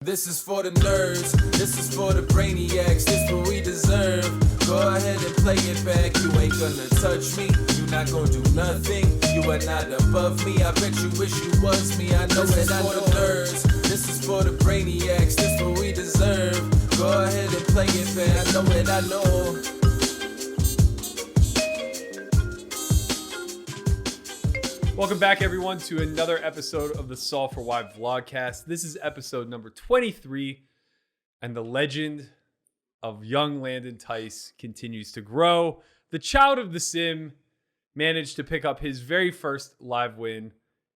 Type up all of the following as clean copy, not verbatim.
This is for the nerds, this is for the brainiacs, this what we deserve. Go ahead and play it back, you ain't gonna touch me, you not gonna do nothing, you are not above me, I bet you wish you was me, I know this that I know. Nerds, this is for the brainiacs, this what we deserve. Go ahead and play it back, I know it, I know. Welcome back, everyone, to another episode of the Solve For Why Vlogcast. This is episode number 23, and the legend of young Landon Tice continues to grow. The child of the sim managed to pick up his very first live win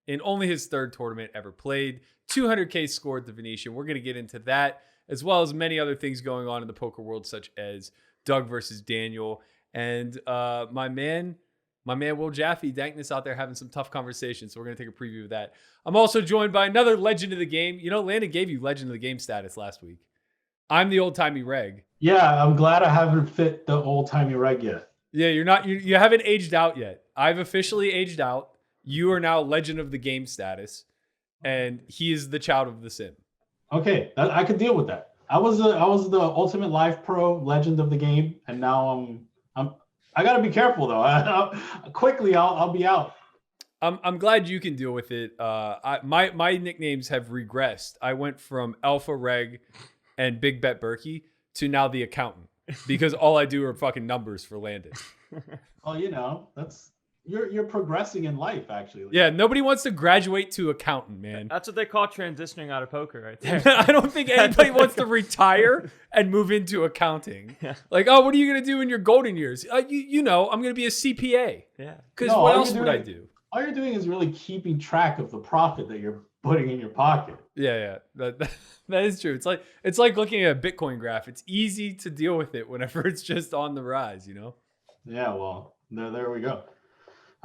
in only his third tournament ever played. 200K score at the Venetian. We're going to get into that, as well as many other things going on in the poker world, such as Doug versus Daniel. And my man Will Jaffe, Dankness out there having some tough conversations. So we're going to take a preview of that. I'm also joined by another legend of the game. You know, Landon gave you legend of the game status last week. I'm the old-timey reg. Yeah, I'm glad I haven't fit the old-timey reg yet. Yeah, you haven't aged out yet. I've officially aged out. You are now legend of the game status, and he is the child of the sim. Okay, I could deal with that. I was the ultimate live pro legend of the game, and now I got to be careful though. Quickly, I'll be out. I'm glad you can deal with it. My nicknames have regressed. I went from Alpha Reg and Big Bet Berkey to now the accountant because all I do are fucking numbers for Landon. Well, you know, you're progressing in life, actually. Yeah, nobody wants to graduate to accountant, man. That's what they call transitioning out of poker right there. I don't think anybody wants to retire and move into accounting. Yeah. Like, oh, what are you going to do in your golden years? You know, I'm going to be a CPA. Yeah. Because what else would I do? All you're doing is really keeping track of the profit that you're putting in your pocket. Yeah. That is true. It's like looking at a Bitcoin graph. It's easy to deal with it whenever it's just on the rise, you know? Yeah, well, there we go.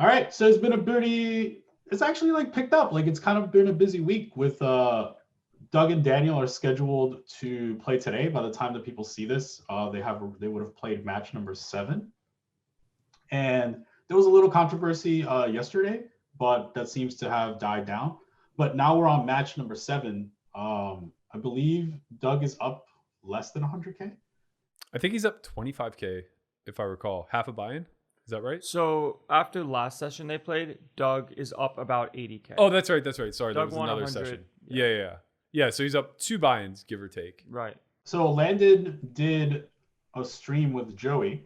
All right, so it's actually like picked up. Like it's kind of been a busy week with Doug and Daniel are scheduled to play today. By the time that people see this, they would have played match number 7. And there was a little controversy yesterday, but that seems to have died down. But now we're on match number 7. I believe Doug is up less than 100K. I think he's up 25K, if I recall. Half a buy-in. Is that right? So after last session they played, Doug is up about 80K. Oh, that's right. Sorry, Doug that was another 100, session. Yeah. So he's up 2 buy-ins, give or take. Right. So Landon did a stream with Joey,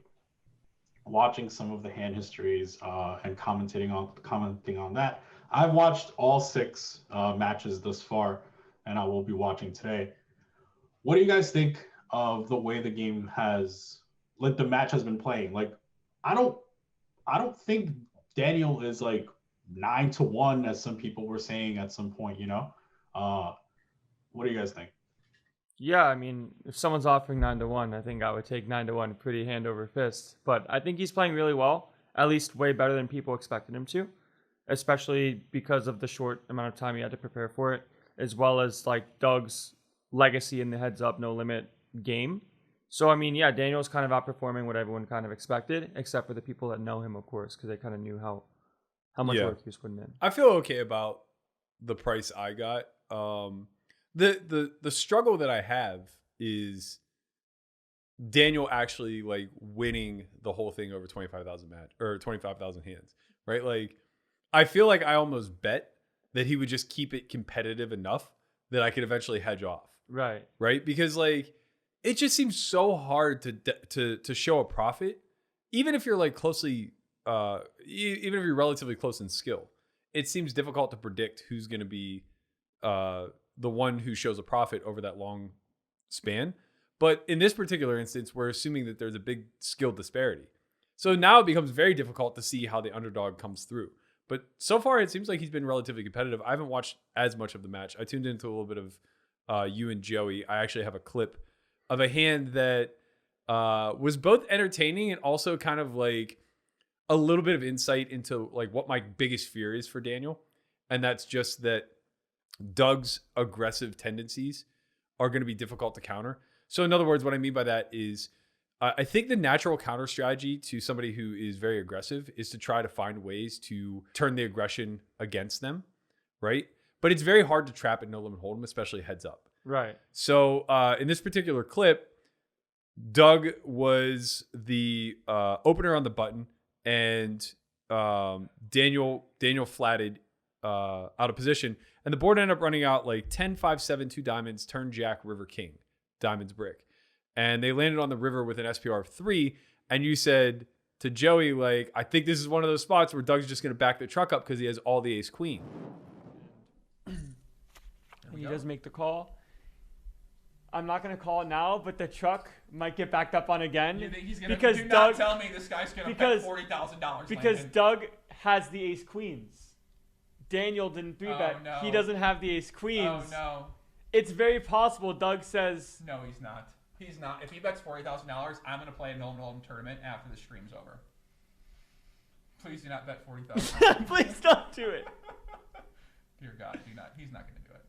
watching some of the hand histories and commenting on that. I've watched all 6 matches thus far, and I will be watching today. What do you guys think of the way the game the match has been playing? Like, I don't think Daniel is like 9-1 as some people were saying at some point, you know? What do you guys think? Yeah, I mean, if someone's offering 9-1, I think I would take 9-1 pretty hand over fist. But I think he's playing really well, at least way better than people expected him to, especially because of the short amount of time he had to prepare for it, as well as like Doug's legacy in the heads up, no limit game. So, I mean, yeah, Daniel's kind of outperforming what everyone kind of expected, except for the people that know him, of course, because they kind of knew how much work he was putting in. I feel okay about the price I got. The struggle that I have is Daniel actually like winning the whole thing over 25,000 match or 25,000 hands, right? Like, I feel like I almost bet that he would just keep it competitive enough that I could eventually hedge off. Right. Because like, it just seems so hard to show a profit, even if you're like closely, even if you're relatively close in skill. It seems difficult to predict who's going to be the one who shows a profit over that long span. But in this particular instance, we're assuming that there's a big skill disparity. So now it becomes very difficult to see how the underdog comes through. But so far, it seems like he's been relatively competitive. I haven't watched as much of the match. I tuned into a little bit of you and Joey. I actually have a clip of a hand that was both entertaining and also kind of like a little bit of insight into like what my biggest fear is for Daniel. And that's just that Doug's aggressive tendencies are going to be difficult to counter. So in other words, what I mean by that is I think the natural counter strategy to somebody who is very aggressive is to try to find ways to turn the aggression against them, right? But it's very hard to trap at no limit hold'em, especially heads up. Right. So in this particular clip, Doug was the opener on the button, and Daniel flatted out of position, and the board ended up running out like 10, 5, 7, 2 diamonds, turn jack, river, king, diamonds, brick. And they landed on the river with an SPR of 3. And you said to Joey, like, I think this is one of those spots where Doug's just going to back the truck up because he has all the ace queen. He does make the call. I'm not going to call it now, but the truck might get backed up on again. You think he's going to because do Doug, not tell me this guy's going to bet $40,000. Because Landon. Doug has the ace queens. Daniel didn't 3-bet. Oh, no. He doesn't have the ace queens. Oh, no. It's very possible Doug says... No, he's not. He's not. If he bets $40,000, I'm going to play a no-no tournament after the stream's over. Please do not bet $40,000. Please don't do it. Dear God, do not. He's not going to do it.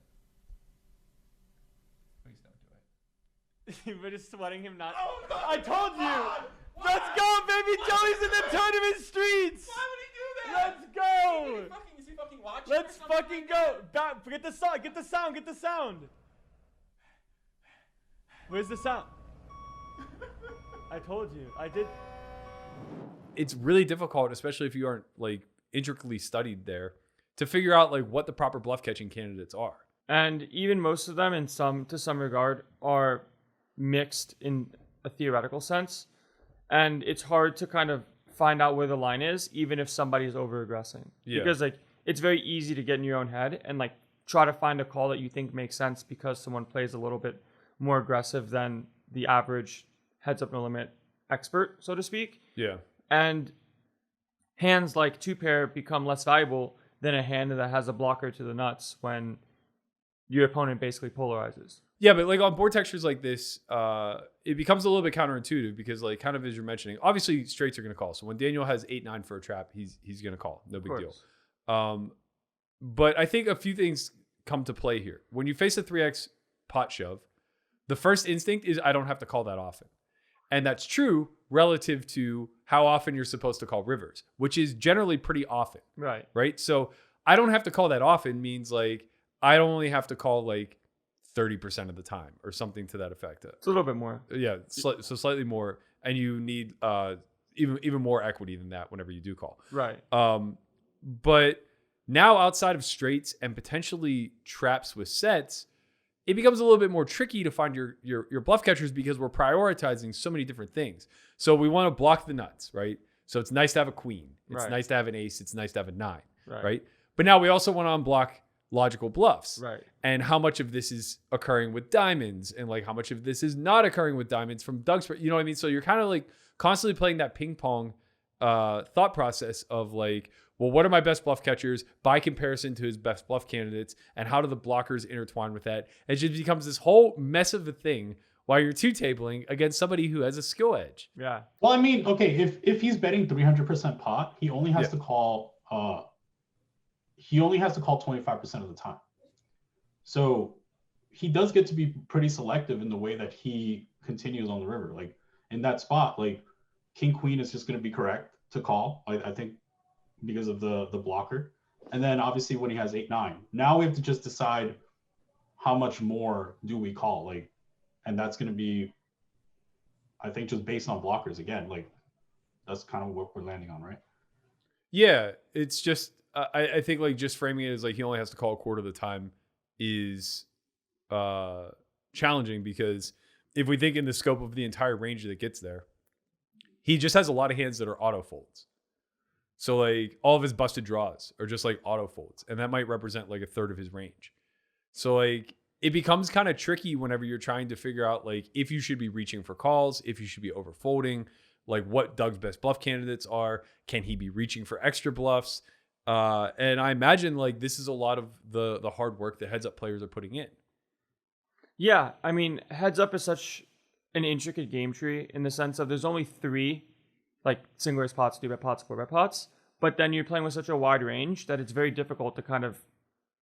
Please don't do it. We're just sweating him not... Oh, God. I told you! God. Let's go, baby! Joey's in the tournament streets! Why would he do that? Let's go! Is he fucking watching? Let's fucking go! Get the sound! Get the sound! Get the sound! Where's the sound? I told you. I did. It's really difficult, especially if you aren't like intricately studied there, to figure out like what the proper bluff catching candidates are. And even most of them, to some regard, are mixed in a theoretical sense, and it's hard to kind of find out where the line is, even if somebody's over aggressing. Yeah. Because like it's very easy to get in your own head and like try to find a call that you think makes sense because someone plays a little bit more aggressive than the average heads up no limit expert, so to speak. Yeah. And hands like 2-pair become less valuable than a hand that has a blocker to the nuts when your opponent basically polarizes. Yeah, but like on board textures like this, it becomes a little bit counterintuitive because like kind of as you're mentioning, obviously straights are going to call. So when Daniel has 8-9 for a trap, he's going to call. No big deal. But I think a few things come to play here. When you face a 3x pot shove, the first instinct is I don't have to call that often. And that's true relative to how often you're supposed to call rivers, which is generally pretty often. Right. Right? So I don't have to call that often means like I only have to call like 30% of the time or something to that effect. It's a little bit more. Yeah, so slightly more, and you need even more equity than that whenever you do call. Right. But now outside of straights and potentially traps with sets, it becomes a little bit more tricky to find your bluff catchers because we're prioritizing so many different things. So we want to block the nuts, right? So it's nice to have a queen. It's nice to have an ace. It's nice to have a 9, right? But now we also want to unblock logical bluffs. Right. And how much of this is occurring with diamonds and like how much of this is not occurring with diamonds from Doug's, you know what I mean? So you're kind of like constantly playing that ping pong thought process of like, well, what are my best bluff catchers by comparison to his best bluff candidates, and how do the blockers intertwine with that? It just becomes this whole mess of a thing while you're two-tabling against somebody who has a skill edge. Yeah. Well, I mean, okay, if he's betting 300% pot, he only has to call 25% of the time. So he does get to be pretty selective in the way that he continues on the river. Like in that spot, like King Queen is just going to be correct to call. I think because of the blocker. And then obviously when he has 8-9, now we have to just decide how much more do we call, like, and that's going to be, I think, just based on blockers again. Like that's kind of what we're landing on, right? Yeah, it's just I think like just framing it as like he only has to call a quarter of the time is challenging, because if we think in the scope of the entire range that gets there, he just has a lot of hands that are auto folds. So like all of his busted draws are just like auto folds, and that might represent like a third of his range. So like it becomes kind of tricky whenever you're trying to figure out like if you should be reaching for calls, if you should be over folding, like what Doug's best bluff candidates are. Can he be reaching for extra bluffs? And I imagine like this is a lot of the hard work that heads up players are putting in. Yeah, I mean, heads up is such an intricate game tree in the sense of there's only 3 like single raise pots, 2-bet pots, 4-bet pots, but then you're playing with such a wide range that it's very difficult to kind of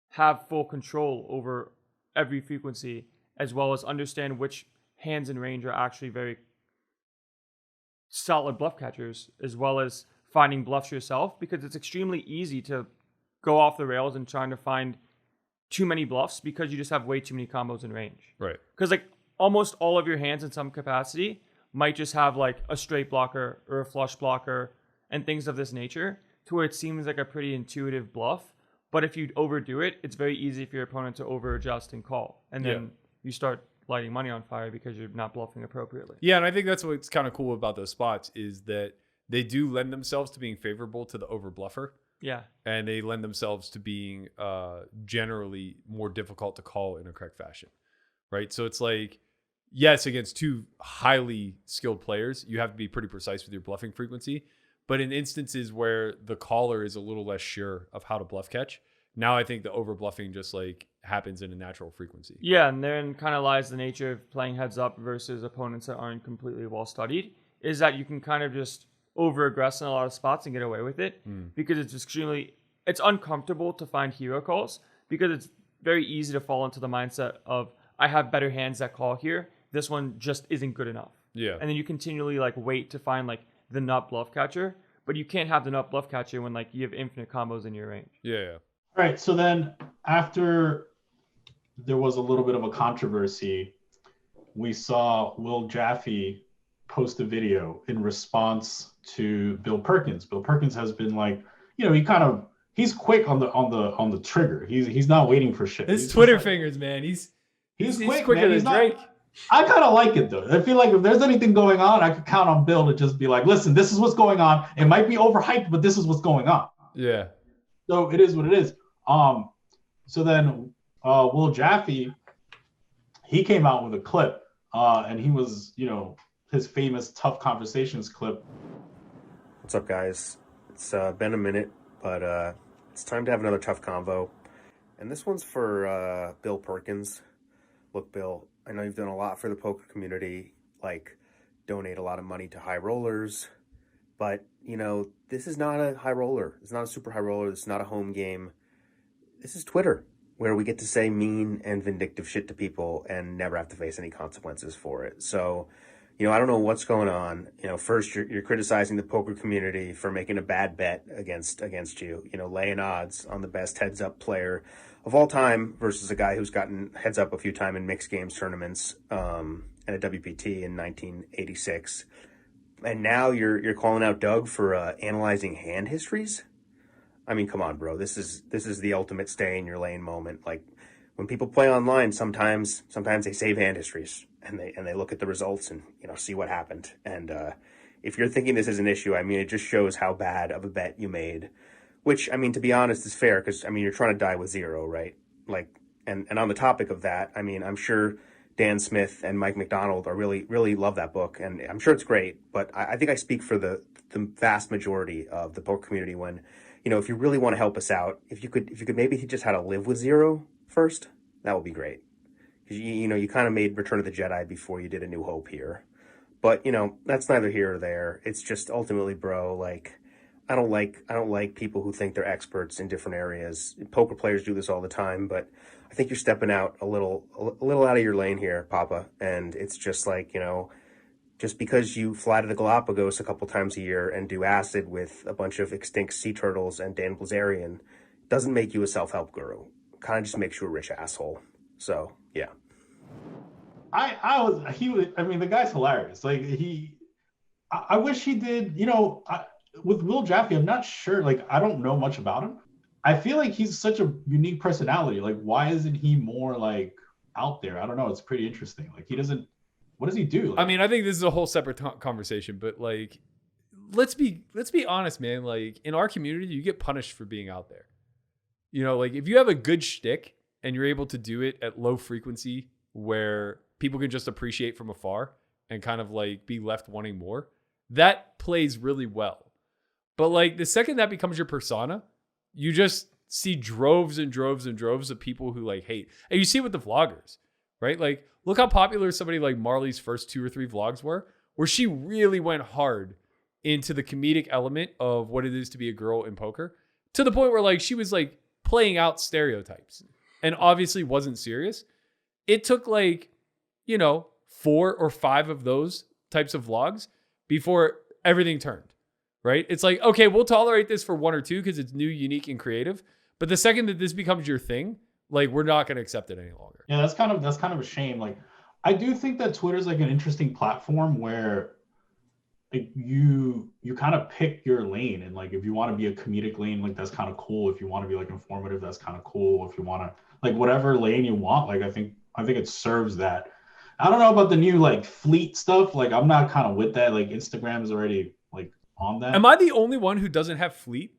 have full control over every frequency, as well as understand which hands in range are actually very solid bluff catchers, as well as finding bluffs yourself, because it's extremely easy to go off the rails and trying to find too many bluffs because you just have way too many combos in range. Right. Because like almost all of your hands in some capacity might just have like a straight blocker or a flush blocker and things of this nature, to where it seems like a pretty intuitive bluff. But if you overdo it, it's very easy for your opponent to over adjust and call. And then you start lighting money on fire because you're not bluffing appropriately. Yeah, and I think that's what's kind of cool about those spots is that they do lend themselves to being favorable to the over bluffer. Yeah. And they lend themselves to being generally more difficult to call in a correct fashion. Right. So it's like, yes, against two highly skilled players, you have to be pretty precise with your bluffing frequency. But in instances where the caller is a little less sure of how to bluff catch, now I think the over bluffing just like happens in a natural frequency. Yeah, and therein kind of lies the nature of playing heads up versus opponents that aren't completely well studied, is that you can kind of just over aggress in a lot of spots and get away with it because it's uncomfortable to find hero calls because it's very easy to fall into the mindset of I have better hands that call here. This one just isn't good enough. Yeah. And then you continually like wait to find like the nut bluff catcher, but you can't have the nut bluff catcher when like you have infinite combos in your range. Yeah. All right, so then after there was a little bit of a controversy, we saw Will Jaffe post a video in response to Bill Perkins. Bill Perkins has been like, you know, he's quick on the trigger. He's not waiting for shit. His Twitter fingers, man. He's quicker man. than Drake. I kind of like it though. I feel like if there's anything going on, I could count on Bill to just be like, listen, this is what's going on. It might be overhyped, but this is what's going on. Yeah. So it is what it is. So then Will Jaffe, he came out with a clip, and he was, you know, his famous Tough Conversations clip. What's up, guys? It's been a minute, but it's time to have another tough convo. And this one's for Bill Perkins. Look, Bill, I know you've done a lot for the poker community, like donate a lot of money to high rollers, but, you know, this is not a high roller. It's not a super high roller. This is not a home game. This is Twitter, where we get to say mean and vindictive shit to people and never have to face any consequences for it. So, you know, I don't know what's going on. You know, first you're criticizing the poker community for making a bad bet against you, you know, laying odds on the best heads up player of all time versus a guy who's gotten heads up a few times in mixed games tournaments at a WPT in 1986. And now you're calling out Doug for analyzing hand histories. I mean, come on, bro. This is the ultimate stay in your lane moment. Like when people play online, sometimes they save hand histories and they look at the results and, you know, see what happened. And if you're thinking this is an issue, I mean, it just shows how bad of a bet you made. Which, I mean, to be honest, is fair because, I mean, you're trying to die with zero, right? Like, and on the topic of that, I mean, I'm sure Dan Smith and Mike McDonald are really love that book, and I'm sure it's great. But I think I speak for the vast majority of the poker community when, you know, if you really want to help us out, if you could maybe teach us how to live with zero first, that would be great. Because you know, you kind of made Return of the Jedi before you did A New Hope here. But, you know, that's neither here or there. It's just ultimately, bro, like, I don't like people who think they're experts in different areas. Poker players do this all the time, but I think you're stepping out a little out of your lane here, Papa. And it's just like, you know, just because you fly to the Galapagos a couple times a year and do acid with a bunch of extinct sea turtles and Dan Bilzerian doesn't make you a self-help guru. Kind of just makes you a rich asshole. So, yeah. I mean, the guy's hilarious. Like I wish he did, you know, with Will Jaffe, I'm not sure. Like, I don't know much about him. I feel like he's such a unique personality. Like, why isn't he more like out there? I don't know. It's pretty interesting. Like, what does he do? Like, I mean, I think this is a whole separate conversation, but like, let's be honest, man. Like in our community, you get punished for being out there. You know, like if you have a good shtick and you're able to do it at low frequency where people can just appreciate from afar and kind of like be left wanting more, that plays really well. But like the second that becomes your persona, you just see droves and droves and droves of people who like hate. And you see it with the vloggers, right? Like look how popular somebody like Marley's first 2 or 3 vlogs were, where she really went hard into the comedic element of what it is to be a girl in poker, to the point where like she was like playing out stereotypes and obviously wasn't serious. It took like, you know, 4 or 5 of those types of vlogs before everything turned. Right? It's like, okay, we'll tolerate this for 1 or 2 because it's new, unique, and creative. But the second that this becomes your thing, Like, we're not going to accept it any longer. Yeah, that's kind of a shame. Like, I do think that Twitter's like an interesting platform where like you kind of pick your lane, and like if you want to be a comedic lane, like that's kind of cool. If you want to be like informative, that's kind of cool. If you want to like whatever lane you want, like I think it serves that. I don't know about the new like fleet stuff. Like I'm not kind of with that. Like Instagram is already like on that. Am I the only one who doesn't have Fleet?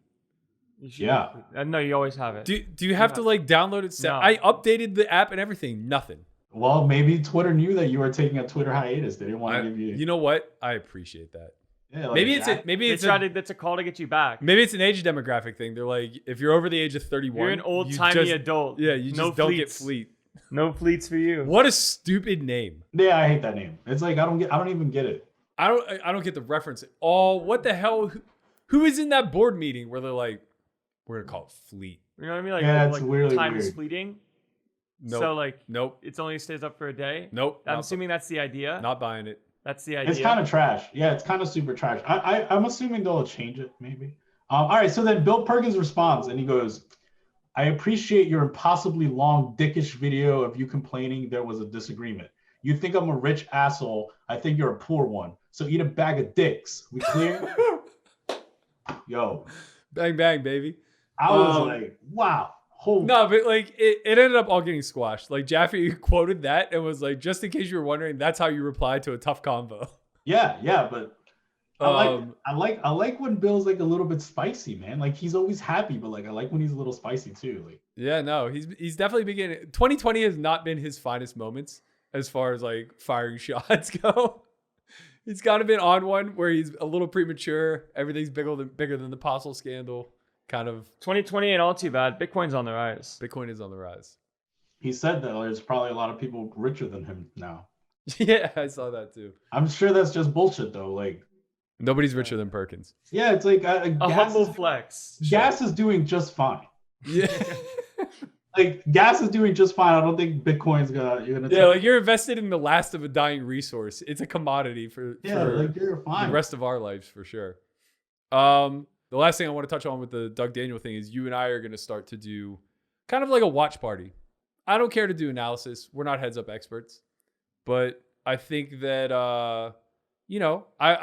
Yeah. No, you always have it. Do you have to like download it? No. I updated the app and everything. Nothing. Well, maybe Twitter knew that you were taking a Twitter hiatus. They didn't want to give you. You know what? I appreciate that. Yeah, like, Maybe it's that's a call to get you back. Maybe it's an age demographic thing. They're like, if you're over the age of 31, You're an old-timey adult. Yeah, you No just don't get fleets. Fleet. No fleets for you. What a stupid name. Yeah, I hate that name. It's like I don't even get it. I don't get the reference at all. What the hell? Who is in that board meeting where they're like, we're gonna call it Fleet? You know what I mean? Like, Yeah, it's like really time is weird. fleeting. Nope. So like, Nope. it only stays up for a day. Nope. I'm assuming that's the idea. Not buying it. That's the idea. It's kind of trash. Yeah, it's kind of super trash. I'm assuming they'll change it maybe. All right, so then Bill Perkins responds and he goes, I appreciate your impossibly long dickish video of you complaining there was a disagreement. You think I'm a rich asshole. I think you're a poor one. So eat a bag of dicks. We clear? Yo. Bang bang, baby. I was like, wow. Holy. No, but like it ended up all getting squashed. Like Jaffe quoted that and was like, just in case you were wondering, that's how you reply to a tough convo. Yeah, but I like when Bill's like a little bit spicy, man. Like he's always happy, but like I like when he's a little spicy too. Like Yeah, no, he's definitely beginning. 2020 has not been his finest moments as far as like firing shots go. He's kind of been on one where he's a little premature. Everything's bigger than the Apostle scandal. Kind of 2020 ain't all too bad. Bitcoin's on the rise. Bitcoin is on the rise. he said that there's probably a lot of people richer than him now. Yeah, I saw that too. I'm sure that's just bullshit though. Like Nobody's richer than Perkins. yeah, it's like A gas humble is, flex. gas is doing just fine. Yeah. Like gas is doing just fine. I don't think Bitcoin's you're gonna Yeah, like you're invested in the last of a dying resource. It's a commodity for like you're fine. the rest of our lives for sure. The last thing I want to touch on with the Doug Daniel thing is you and I are going to start to do kind of like a watch party. I don't care to do analysis. We're not heads up experts, but I think that, I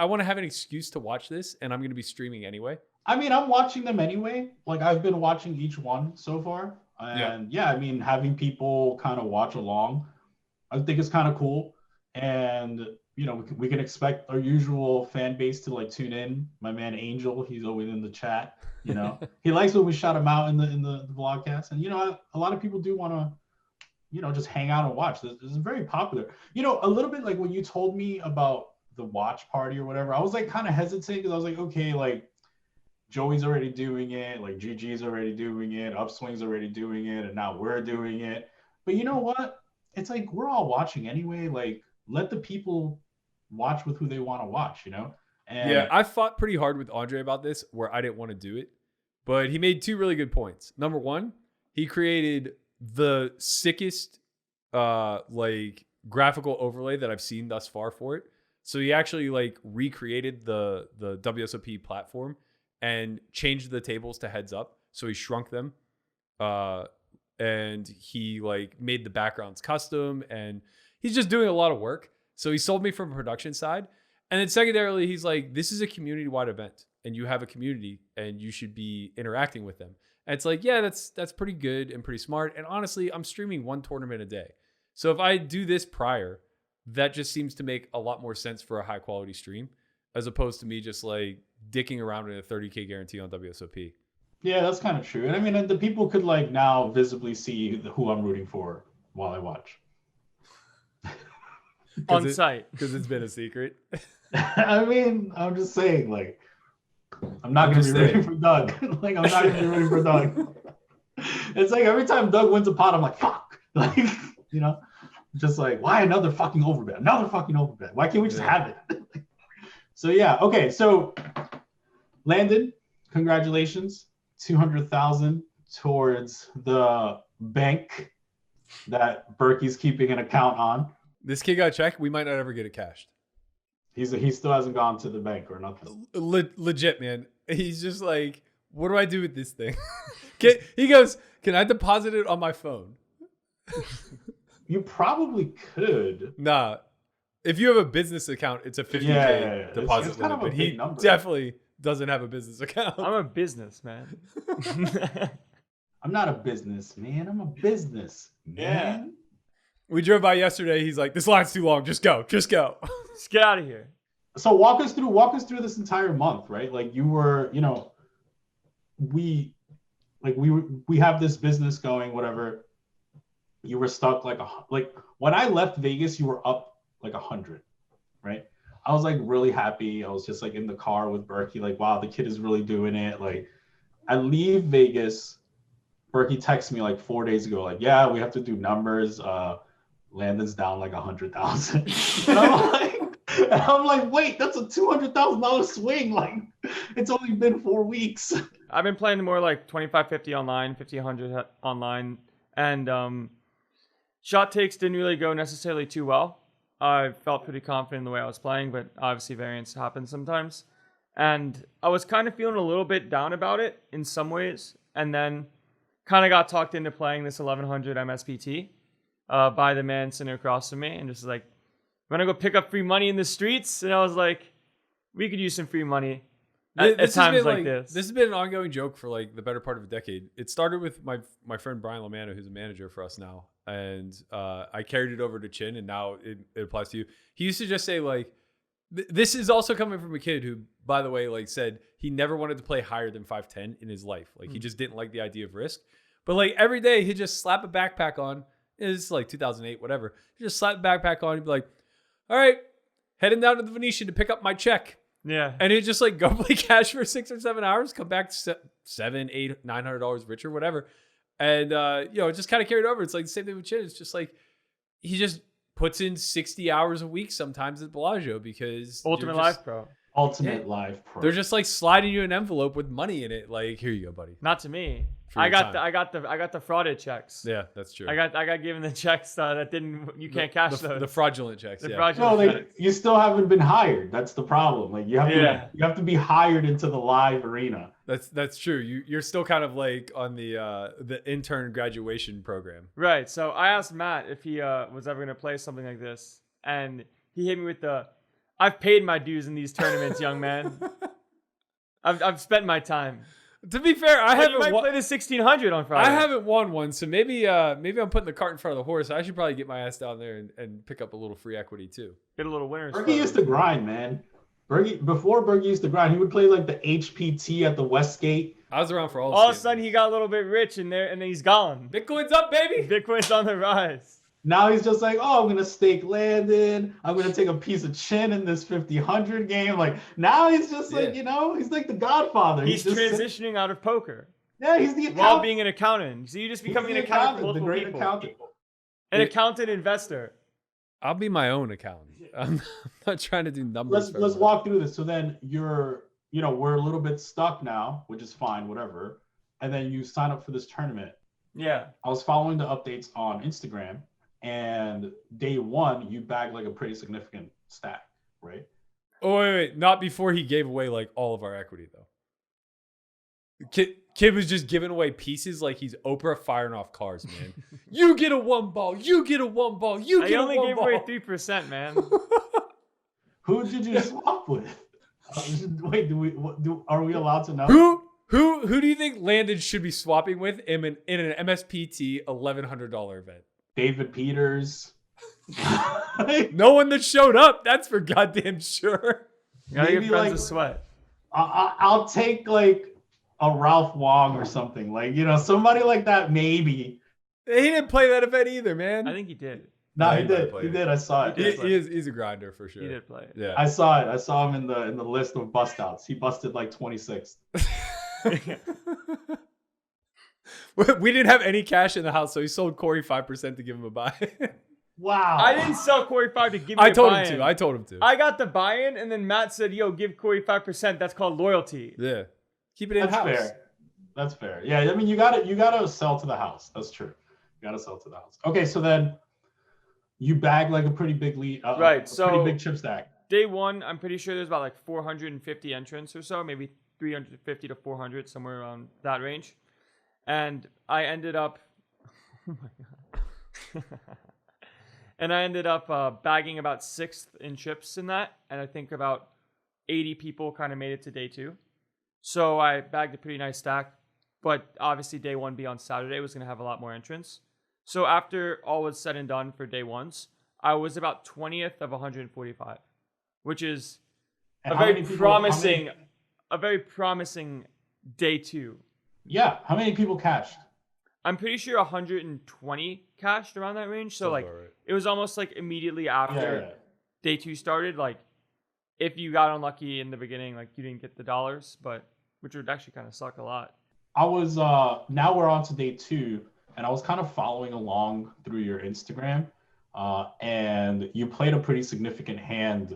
want to have an excuse to watch this, and I'm going to be streaming anyway. I mean, I'm watching them anyway. Like I've been watching each one so far. And yeah, I mean, having people kind of watch along, I think it's kind of cool. And, we can expect our usual fan base to like tune in. My man Angel, he's always in the chat. He likes when we shout him out in the vlogcast. And, a lot of people do want to, just hang out and watch. This is very popular. A little bit like when you told me about the watch party or whatever, I was like kind of hesitant because I was like, okay, like Joey's already doing it, like GG's already doing it, Upswing's already doing it, and now we're doing it. But you know what? It's like we're all watching anyway. Like let the people watch with who they want to watch, And yeah, I fought pretty hard with Andre about this where I didn't want to do it, but he made two really good points. Number one, he created the sickest graphical overlay that I've seen thus far for it. So he actually recreated the WSOP platform and changed the tables to heads up. So he shrunk them. And he made the backgrounds custom, and he's just doing a lot of work. So he sold me from a production side. And then secondarily, he's like, this is a community-wide event, and you have a community, and you should be interacting with them. And it's like, yeah, that's pretty good and pretty smart. And honestly, I'm streaming one tournament a day. So if I do this prior, that just seems to make a lot more sense for a high-quality stream, as opposed to me just dicking around in a 30K guarantee on WSOP. Yeah, that's kind of true. And I mean, the people could now visibly see who I'm rooting for while I watch. On site. Because it's been a secret. I mean, I'm just saying, I'm not going to be rooting for Doug. I'm not going to be rooting for Doug. It's like every time Doug wins a pot, I'm like, fuck. Just why another fucking overbet? Another fucking overbet. Why can't we just have it? So, yeah. Okay. So, Landon, congratulations. 200,000 towards the bank that Berkey's keeping an account on. This kid got a check. We might not ever get it cashed. He still hasn't gone to the bank or nothing. Legit, man. He's just like, what do I do with this thing? He goes, can I deposit it on my phone? You probably could. Nah. If you have a business account, it's a 50K Yeah. deposit It's kind limit. of a But he big number. definitely doesn't have a business account. I'm a businessman. I'm not a businessman. I'm a business man. We drove by yesterday. He's like, "This line's too long. Just go. Just go." Just get out of here. So walk us through this entire month, right? Like you were, we have this business going, whatever. You were stuck like when I left Vegas, you were up like 100, right? I was like really happy. I was just like in the car with Berkey, like, wow, the kid is really doing it. Like I leave Vegas, Berkey texts me like 4 days ago, like, yeah, we have to do numbers. Landon's down like 100,000. And I'm like, wait, that's a $200,000 swing. Like it's only been 4 weeks. I've been playing more like 25-50 online, 50-100 online, and shot takes didn't really go necessarily too well. I felt pretty confident in the way I was playing, but obviously variance happens sometimes. And I was kind of feeling a little bit down about it in some ways, and then kind of got talked into playing this 1100 MSPT by the man sitting across from me, and just like, I'm gonna go pick up free money in the streets. And I was like, we could use some free money at times like this. This has been an ongoing joke for like the better part of a decade. It started with my friend Brian Lamanna, who's a manager for us now. And I carried it over to Chin, and now it applies to you. He used to just say like, this is also coming from a kid who, by the way, like said he never wanted to play higher than 5'10" in his life. Like he just didn't like the idea of risk. But like every day he'd just slap a backpack on. It's like 2008, whatever. He'd just slap a backpack on. He'd be like, all right, heading down to the Venetian to pick up my check. Yeah. And he'd just like go play cash for 6 or 7 hours, come back $700, $800, $900 richer, whatever. And, it just kind of carried over. It's like the same thing with Chin. It's just like, he just puts in 60 hours a week sometimes at Bellagio because Ultimate Life Pro. Ultimate Live Pro. They're just like sliding you an envelope with money in it. Like, here you go, buddy. Not to me. For I your got time. the frauded checks. Yeah, that's true. I got given the checks that you can't cash those. The fraudulent checks. The yeah. fraudulent No, checks. you still haven't been hired. That's the problem. Like you have to be hired into the live arena. That's true. You're still kind of like on the intern graduation program. Right. So I asked Matt if he was ever gonna play something like this, and he hit me with I've paid my dues in these tournaments, young man. I've spent my time. To be fair, I haven't play the 1600 on Friday. I haven't won one, so maybe I'm putting the cart in front of the horse. I should probably get my ass down there and pick up a little free equity too. Get a little winners. Berkey used to grind, man. Before Berkey used to grind, he would play like the HPT at the Westgate. I was around for all. All of a sudden, he got a little bit rich and then he's gone. Bitcoin's up, baby. Bitcoin's on the rise. Now he's just like, oh, I'm gonna stake Landon. I'm gonna take a piece of Chin in this 50-100 game. Like now he's just like, he's like the Godfather. He's transitioning out of poker. Yeah, he's the accountant. While being an accountant. So you just becoming an accountant for multiple the great people. accountant. An accountant investor. I'll be my own accountant. I'm not trying to do numbers. Let's walk through this. So then we're a little bit stuck now, which is fine, whatever. And then you sign up for this tournament. Yeah. I was following the updates on Instagram, and day one you bagged like a pretty significant stack, right? Oh wait, not before he gave away like all of our equity though. Kid was just giving away pieces like he's Oprah firing off cars, man. You get a one ball, you get a one ball, you get a one ball. I only gave away 3%, man. Who did you swap with? Wait, are we allowed to know? Who do you think Landon should be swapping with in an MSPT $1,100 event? David Peters. No one that showed up. That's for goddamn sure. You gotta Maybe get friends like with sweat. I'll take like a Ralph Wong or something, like somebody like that maybe. He didn't play that event either, man. I think he did. No, he did. He did. I saw it. He's a grinder for sure. He did play it. Yeah, I saw it. I saw him in the list of bust outs. He busted like 26th. We didn't have any cash in the house, so he sold Corey 5% to give him a buy. Wow. I didn't sell Corey 5 to give me I a told buy-in. him to. I told him to. I got the buy-in, and then Matt said, yo, give Corey 5%. That's called loyalty. Yeah. Keep it in house. That's fair. That's fair. Yeah, I mean you gotta sell to the house. That's true. You gotta sell to the house. Okay, so then you bag like a pretty big lead, right? A So pretty big chip stack. Day one, I'm pretty sure there's about like 450 entrants or so, maybe 350 to 400, somewhere around that range. And I ended up, oh my god, And I ended up bagging about 6th in chips in that. And I think about 80 people kind of made it to day 2. So I bagged a pretty nice stack. But obviously day 1 being on Saturday was going to have a lot more entrants. So after all was said and done for day 1s, I was about 20th of 145, which is And a how very many people- promising, a very promising day 2. Yeah. How many people cashed? I'm pretty sure 120 cashed around that range. So Sounds like about right. it was almost like immediately after Yeah. day 2 started. Like if you got unlucky in the beginning, like you didn't get the dollars, but which would actually kind of suck a lot. I was now we're on to day 2, and I was kind of following along through your Instagram, and you played a pretty significant hand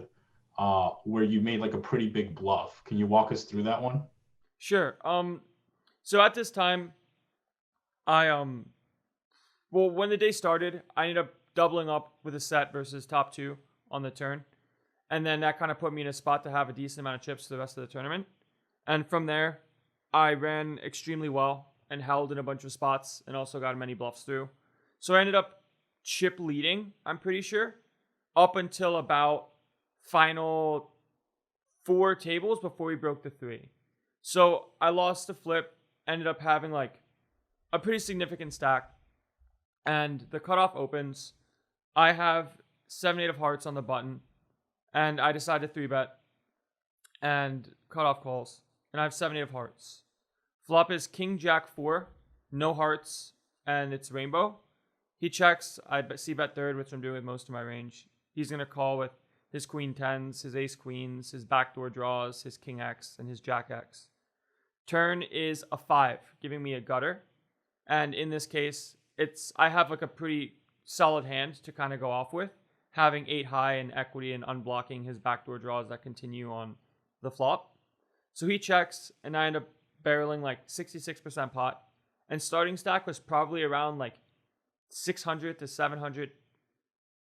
where you made like a pretty big bluff. Can you walk us through that one? Sure. So at this time, I well, when the day started, I ended up doubling up with a set versus top 2 on the turn, and then that kind of put me in a spot to have a decent amount of chips for the rest of the tournament. And from there, I ran extremely well and held in a bunch of spots and also got many bluffs through. So I ended up chip leading, I'm pretty sure, up until about final 4 tables before we broke the 3. So I lost the flip, ended up having like a pretty significant stack, and the cutoff opens. I have 7-8 of hearts on the button, and I decide to 3-bet, and cutoff calls, and I have 7-8 of hearts. Flop is King Jack 4, no hearts, and it's rainbow. He checks. I c-bet third, which I'm doing with most of my range. He's going to call with his queen 10s, his ace queens, his backdoor draws, his king x, and his jack x. Turn is a 5, giving me a gutter. And in this case, I have like a pretty solid hand to kind of go off with, having 8 high in equity and unblocking his backdoor draws that continue on the flop. So he checks, and I end up barreling like 66% pot, and starting stack was probably around like 600 to 700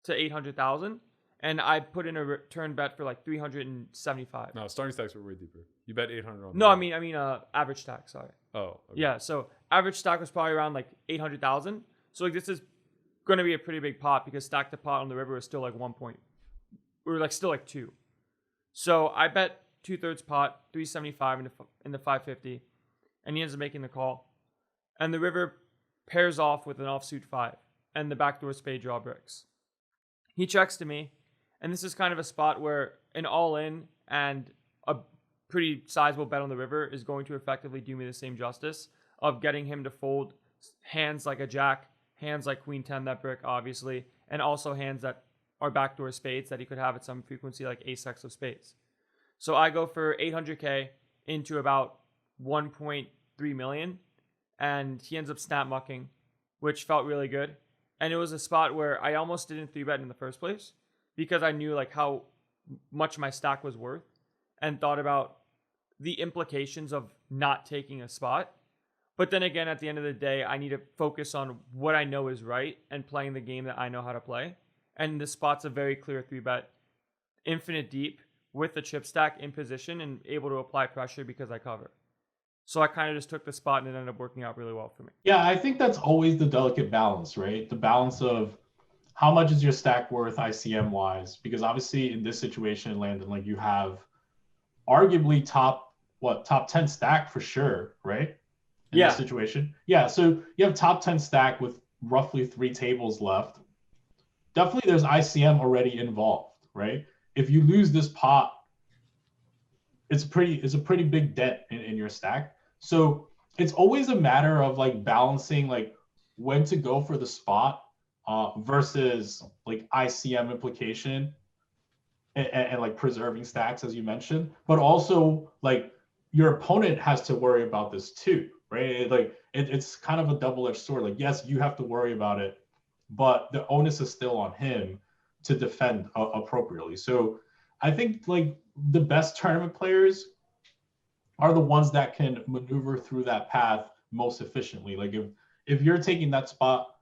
to 800,000, and I put in a return bet for like 375. No, starting stacks were way deeper. You bet 800 on. No, the I mean average stack. Sorry. Oh. Okay. Yeah, so average stack was probably around like 800,000. So like this is going to be a pretty big pot because stack to pot on the river is still like 1 point, or like still like 2. So I bet 2/3 pot, 375 in the 550, and he ends up making the call. And the river pairs off with an offsuit 5 and the backdoor spade draw bricks. He checks to me, and this is kind of a spot where an all-in and a pretty sizable bet on the river is going to effectively do me the same justice of getting him to fold hands like a jack, hands like queen 10 that brick, obviously, and also hands that are backdoor spades that he could have at some frequency like ace-x of spades. So I go for 800K into about 1.3 million, and he ends up snap mucking, which felt really good. And it was a spot where I almost didn't 3-bet in the first place because I knew like how much my stack was worth and thought about the implications of not taking a spot. But then again, at the end of the day, I need to focus on what I know is right and playing the game that I know how to play. And this spot's a very clear 3-bet, infinite deep with the chip stack in position and able to apply pressure because I cover. So I kind of just took the spot and it ended up working out really well for me. Yeah, I think that's always the delicate balance, right? The balance of how much is your stack worth ICM wise? Because obviously in this situation, Landon, like you have arguably top 10 stack for sure, right? In this situation. Yeah, so you have top 10 stack with roughly 3 tables left. Definitely there's ICM already involved, right? If you lose this pot, it's a pretty big dent in your stack. So it's always a matter of like balancing like when to go for the spot versus like ICM implication and like preserving stacks, as you mentioned, but also like your opponent has to worry about this too, right? It's kind of a double-edged sword. Like, yes, you have to worry about it, but the onus is still on him to defend appropriately. So I think like the best tournament players are the ones that can maneuver through that path most efficiently. Like if you're taking that spot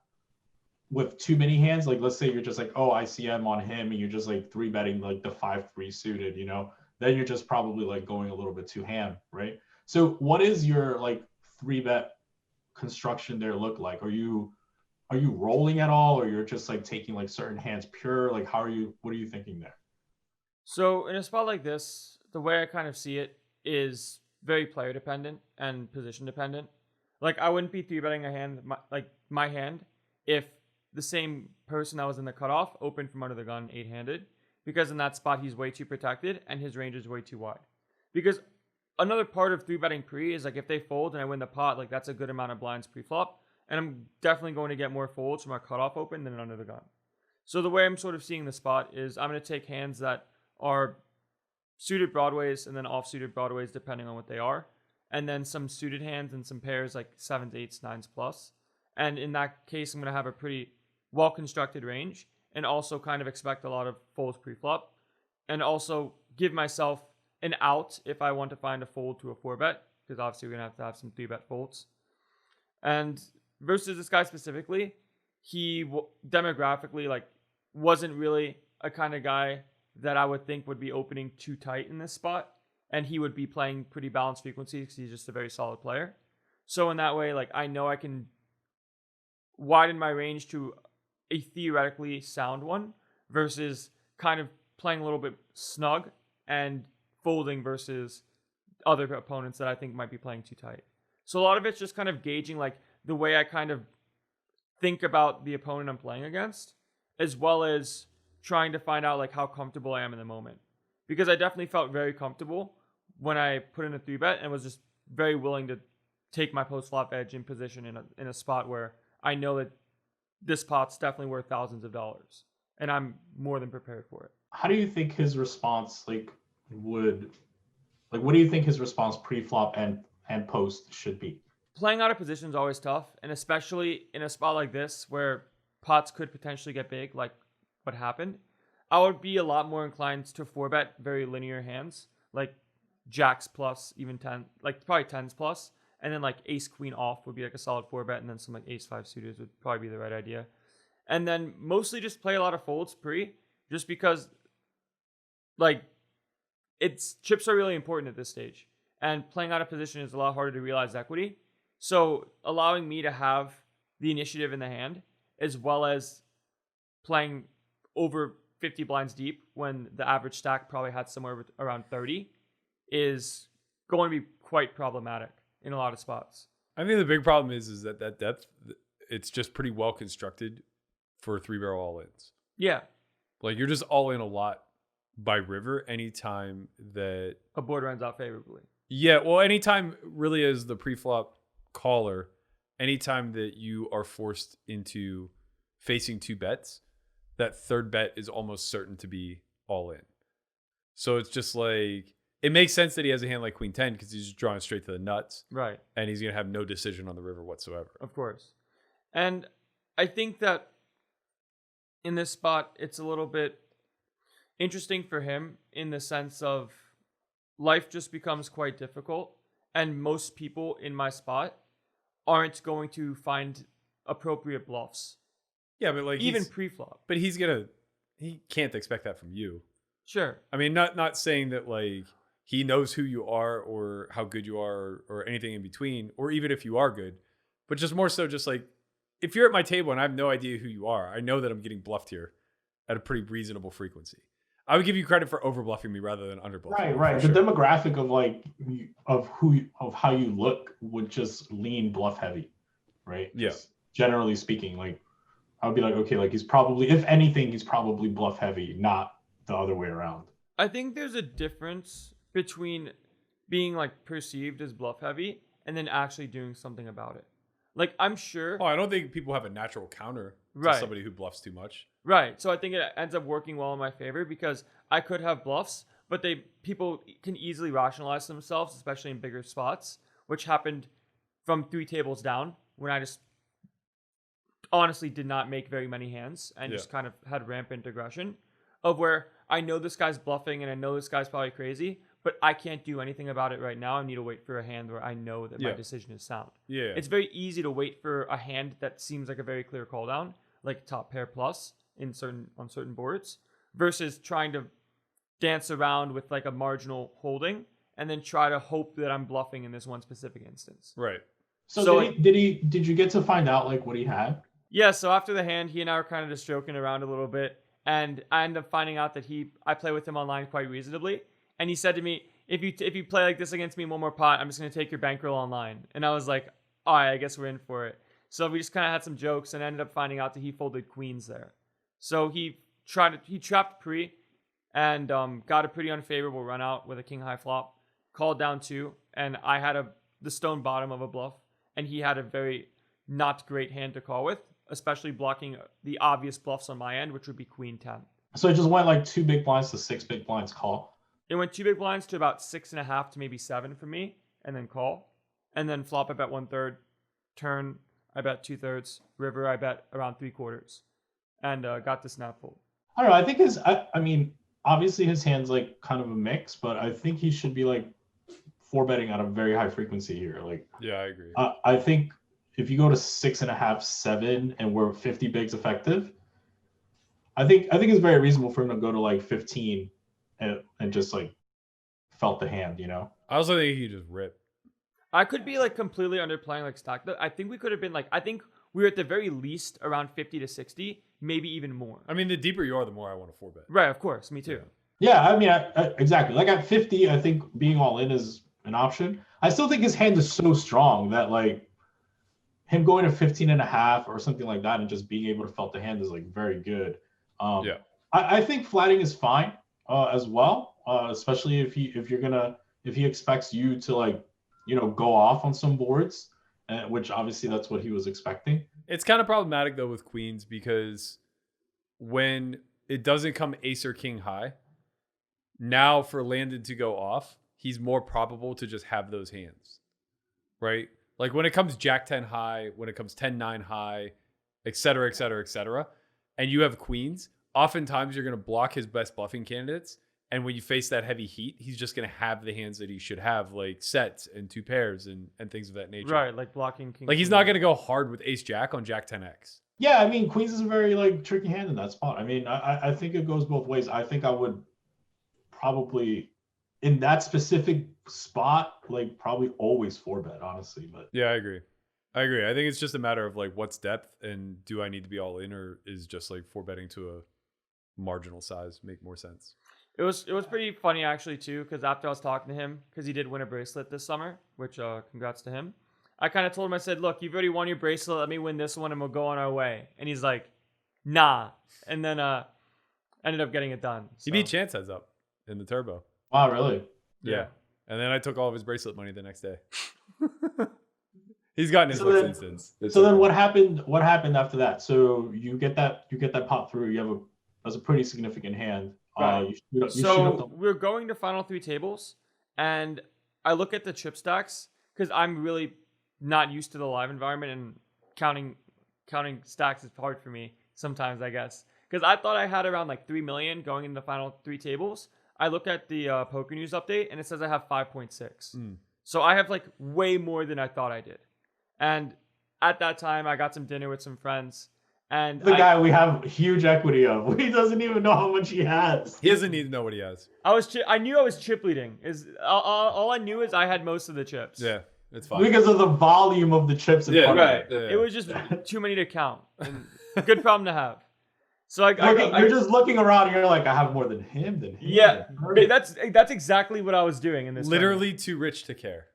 with too many hands, like let's say you're just like, oh, ICM on him, and you're just like 3-betting like the 5-3 suited, then you're just probably like going a little bit too ham, right? So what is your like 3-bet construction there look like? Are you are you rolling at all, or you're just like taking like certain hands pure? Like what are you thinking there? So in a spot like this, the way I kind of see it is very player dependent and position dependent. Like I wouldn't be 3-betting a hand, my hand, if the same person that was in the cutoff opened from under the gun 8-handed, because in that spot he's way too protected and his range is way too wide. Because another part of 3-betting pre is like if they fold and I win the pot, like that's a good amount of blinds pre-flop, and I'm definitely going to get more folds from a cutoff open than under the gun. So the way I'm sort of seeing the spot is I'm going to take hands that are suited broadways and then off-suited broadways depending on what they are, and then some suited hands and some pairs like 7s, 8s, 9s plus. And in that case, I'm going to have a pretty well-constructed range and also kind of expect a lot of folds pre-flop, and also give myself an out if I want to find a fold to a 4-bet, because obviously we're going to have some 3-bet folds. And versus this guy specifically, he demographically like wasn't really a kind of guy that I would think would be opening too tight in this spot, and he would be playing pretty balanced frequency because he's just a very solid player. So in that way, like I know I can widen my range to a theoretically sound one versus kind of playing a little bit snug and folding versus other opponents that I think might be playing too tight. So a lot of it's just kind of gauging like the way I kind of think about the opponent I'm playing against, as well as trying to find out like how comfortable I am in the moment. Because I definitely felt very comfortable when I put in a 3-bet and was just very willing to take my post-flop edge in position in a spot where I know that this pot's definitely worth thousands of dollars, and I'm more than prepared for it. How do you think his response what do you think his response pre-flop and post should be? Playing out of position is always tough, and especially in a spot like this where pots could potentially get big, like what happened. I would be a lot more inclined to 4-bet very linear hands, like jacks plus, even 10, like probably 10s plus, and then like ace queen off would be like a solid 4-bet, and then some like ace 5 suitors would probably be the right idea. And then mostly just play a lot of folds pre, just because like chips are really important at this stage, and playing out of position is a lot harder to realize equity. So allowing me to have the initiative in the hand, as well as playing over 50 blinds deep when the average stack probably had somewhere around 30, is going to be quite problematic in a lot of spots. I think the big problem is that depth, it's just pretty well constructed for 3-barrel all-ins. Yeah. Like you're just all in a lot by river anytime that a board runs out favorably. Yeah, well, anytime really as the pre-flop caller, anytime that you are forced into facing 2 bets, that 3rd bet is almost certain to be all in. So it's just like, it makes sense that he has a hand like Queen 10 because he's just drawing straight to the nuts. Right. And he's going to have no decision on the river whatsoever. Of course. And I think that in this spot, it's a little bit interesting for him in the sense of life just becomes quite difficult. And most people in my spot aren't going to find appropriate bluffs. Yeah, but like even pre-flop. But he can't expect that from you. Sure. I mean, not saying that like he knows who you are or how good you are or anything in between, or even if you are good, but just more so just like, if you're at my table and I have no idea who you are, I know that I'm getting bluffed here at a pretty reasonable frequency. I would give you credit for over bluffing me rather than under bluffing. Right. The demographic of like of how you look would just lean bluff heavy, right? Yeah. Just generally speaking, like I would be like, okay, like he's probably, if anything, he's probably bluff heavy, not the other way around. I think there's a difference between being like perceived as bluff heavy and then actually doing something about it. Like I'm sure. Oh, I don't think people have a natural counter to Right. somebody who bluffs too much. Right. So I think it ends up working well in my favor because I could have bluffs, but people can easily rationalize themselves, especially in bigger spots, which happened from 3 tables down when I just honestly did not make very many hands and just kind of had rampant aggression of where I know this guy's bluffing and I know this guy's probably crazy, but I can't do anything about it right now. I need to wait for a hand where I know that my decision is sound. Yeah. It's very easy to wait for a hand that seems like a very clear call down, like top pair plus on certain boards, versus trying to dance around with like a marginal holding and then try to hope that I'm bluffing in this one specific instance. Right. So did you get to find out like what he had? Yeah, so after the hand, he and I were kind of just joking around a little bit, and I ended up finding out that I play with him online quite reasonably, and he said to me, if you play like this against me one more pot, I'm just going to take your bankroll online. And I was like, all right, I guess we're in for it. So we just kind of had some jokes and ended up finding out that he folded queens there. So he trapped pre and got a pretty unfavorable run out with a king high flop, called down 2, and I had the stone bottom of a bluff, and he had a very not great hand to call with, especially blocking the obvious bluffs on my end, which would be queen 10. So it just went like 2 big blinds to 6 big blinds call. It went 2 big blinds to about 6.5 to maybe 7 for me, and then call. And then flop, I bet 1/3. Turn, I bet 2/3. River, I bet around 3/4. And got the snap fold. I don't know. I think I mean, obviously his hand's like kind of a mix, but I think he should be like 4-betting at a very high frequency here. Like, Yeah, I agree. I think if you go to 6.5, 7, and we're 50 bigs effective, I think it's very reasonable for him to go to like 15 and just like felt the hand, you know? I also think he just rip. I could be like completely underplaying like stack. I think we could have been like, I think we were at the very least around 50 to 60, maybe even more. I mean, the deeper you are, the more I want to 4-bet. Right, of course. Me too. Yeah, I mean, exactly. Like at 50, I think being all in is an option. I still think his hand is so strong that like him going to 15.5 or something like that and just being able to felt the hand is like very good. Yeah. I think flatting is fine as well, especially if he expects you to like, you know, go off on some boards, which obviously that's what he was expecting. It's kind of problematic though with queens because when it doesn't come ace or king high, now for Landon to go off, he's more probable to just have those hands, right? Like when it comes jack 10 high, when it comes 10-9 high, et cetera, et cetera, et cetera, and you have queens, oftentimes you're going to block his best bluffing candidates. And when you face that heavy heat, he's just going to have the hands that he should have, like sets and 2 pairs and things of that nature. Right, like blocking king. Like he's not going to go hard with ace jack on jack 10x. Yeah, I mean, queens is a very like tricky hand in that spot. I mean, I think it goes both ways. I think I would probably in that specific spot, like probably always 4-bet, honestly. But Yeah, I agree. I think it's just a matter of like what's depth and do I need to be all in or is just like 4-betting to a marginal size make more sense? It was pretty funny actually too, because after I was talking to him, because he did win a bracelet this summer, which congrats to him. I kind of told him, I said, look, you've already won your bracelet. Let me win this one and we'll go on our way. And he's like, nah. And then ended up getting it done. So. He beat Chance heads up in the turbo. wow, really? Yeah. And then I took all of his bracelet money the next day. He's gotten his looks since. So then what happened? What happened after that? So you get that pop through. You have that's a pretty significant hand. Right. So we're going to final 3 tables, and I look at the chip stacks because I'm really not used to the live environment, and counting stacks is hard for me sometimes, I guess. Because I thought I had around like 3 million going into the final 3 tables. I look at the Poker News update, and it says I have 5.6. So I have like way more than I thought I did. And at that time, I got some dinner with some friends. And the guy we have huge equity of, he doesn't even know how much he has. He doesn't need to know what he has. I knew I was chip leading. All I knew is I had most of the chips. Yeah, it's fine. Because of the volume of the chips in front of it. Yeah. It was just too many to count. And good problem to have. So you're just looking around and you're like, I have more than him. Yeah, that's exactly what I was doing in this. Literally too rich to care.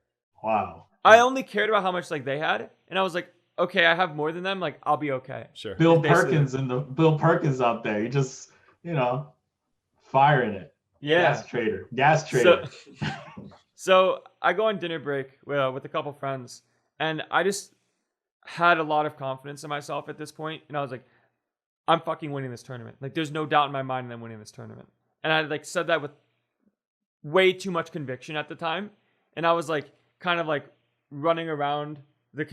Wow. I only cared about how much like they had, and I was like, okay, I have more than them. Like, I'll be okay. Sure. Bill Perkins out there. He just, firing it. Yeah. Gas trader. So I go on dinner break with a couple friends, and I just had a lot of confidence in myself at this point, and I was like, I'm fucking winning this tournament. Like, there's no doubt in my mind that I'm winning this tournament. And I like said that with way too much conviction at the time, and I was like, kind of like running around the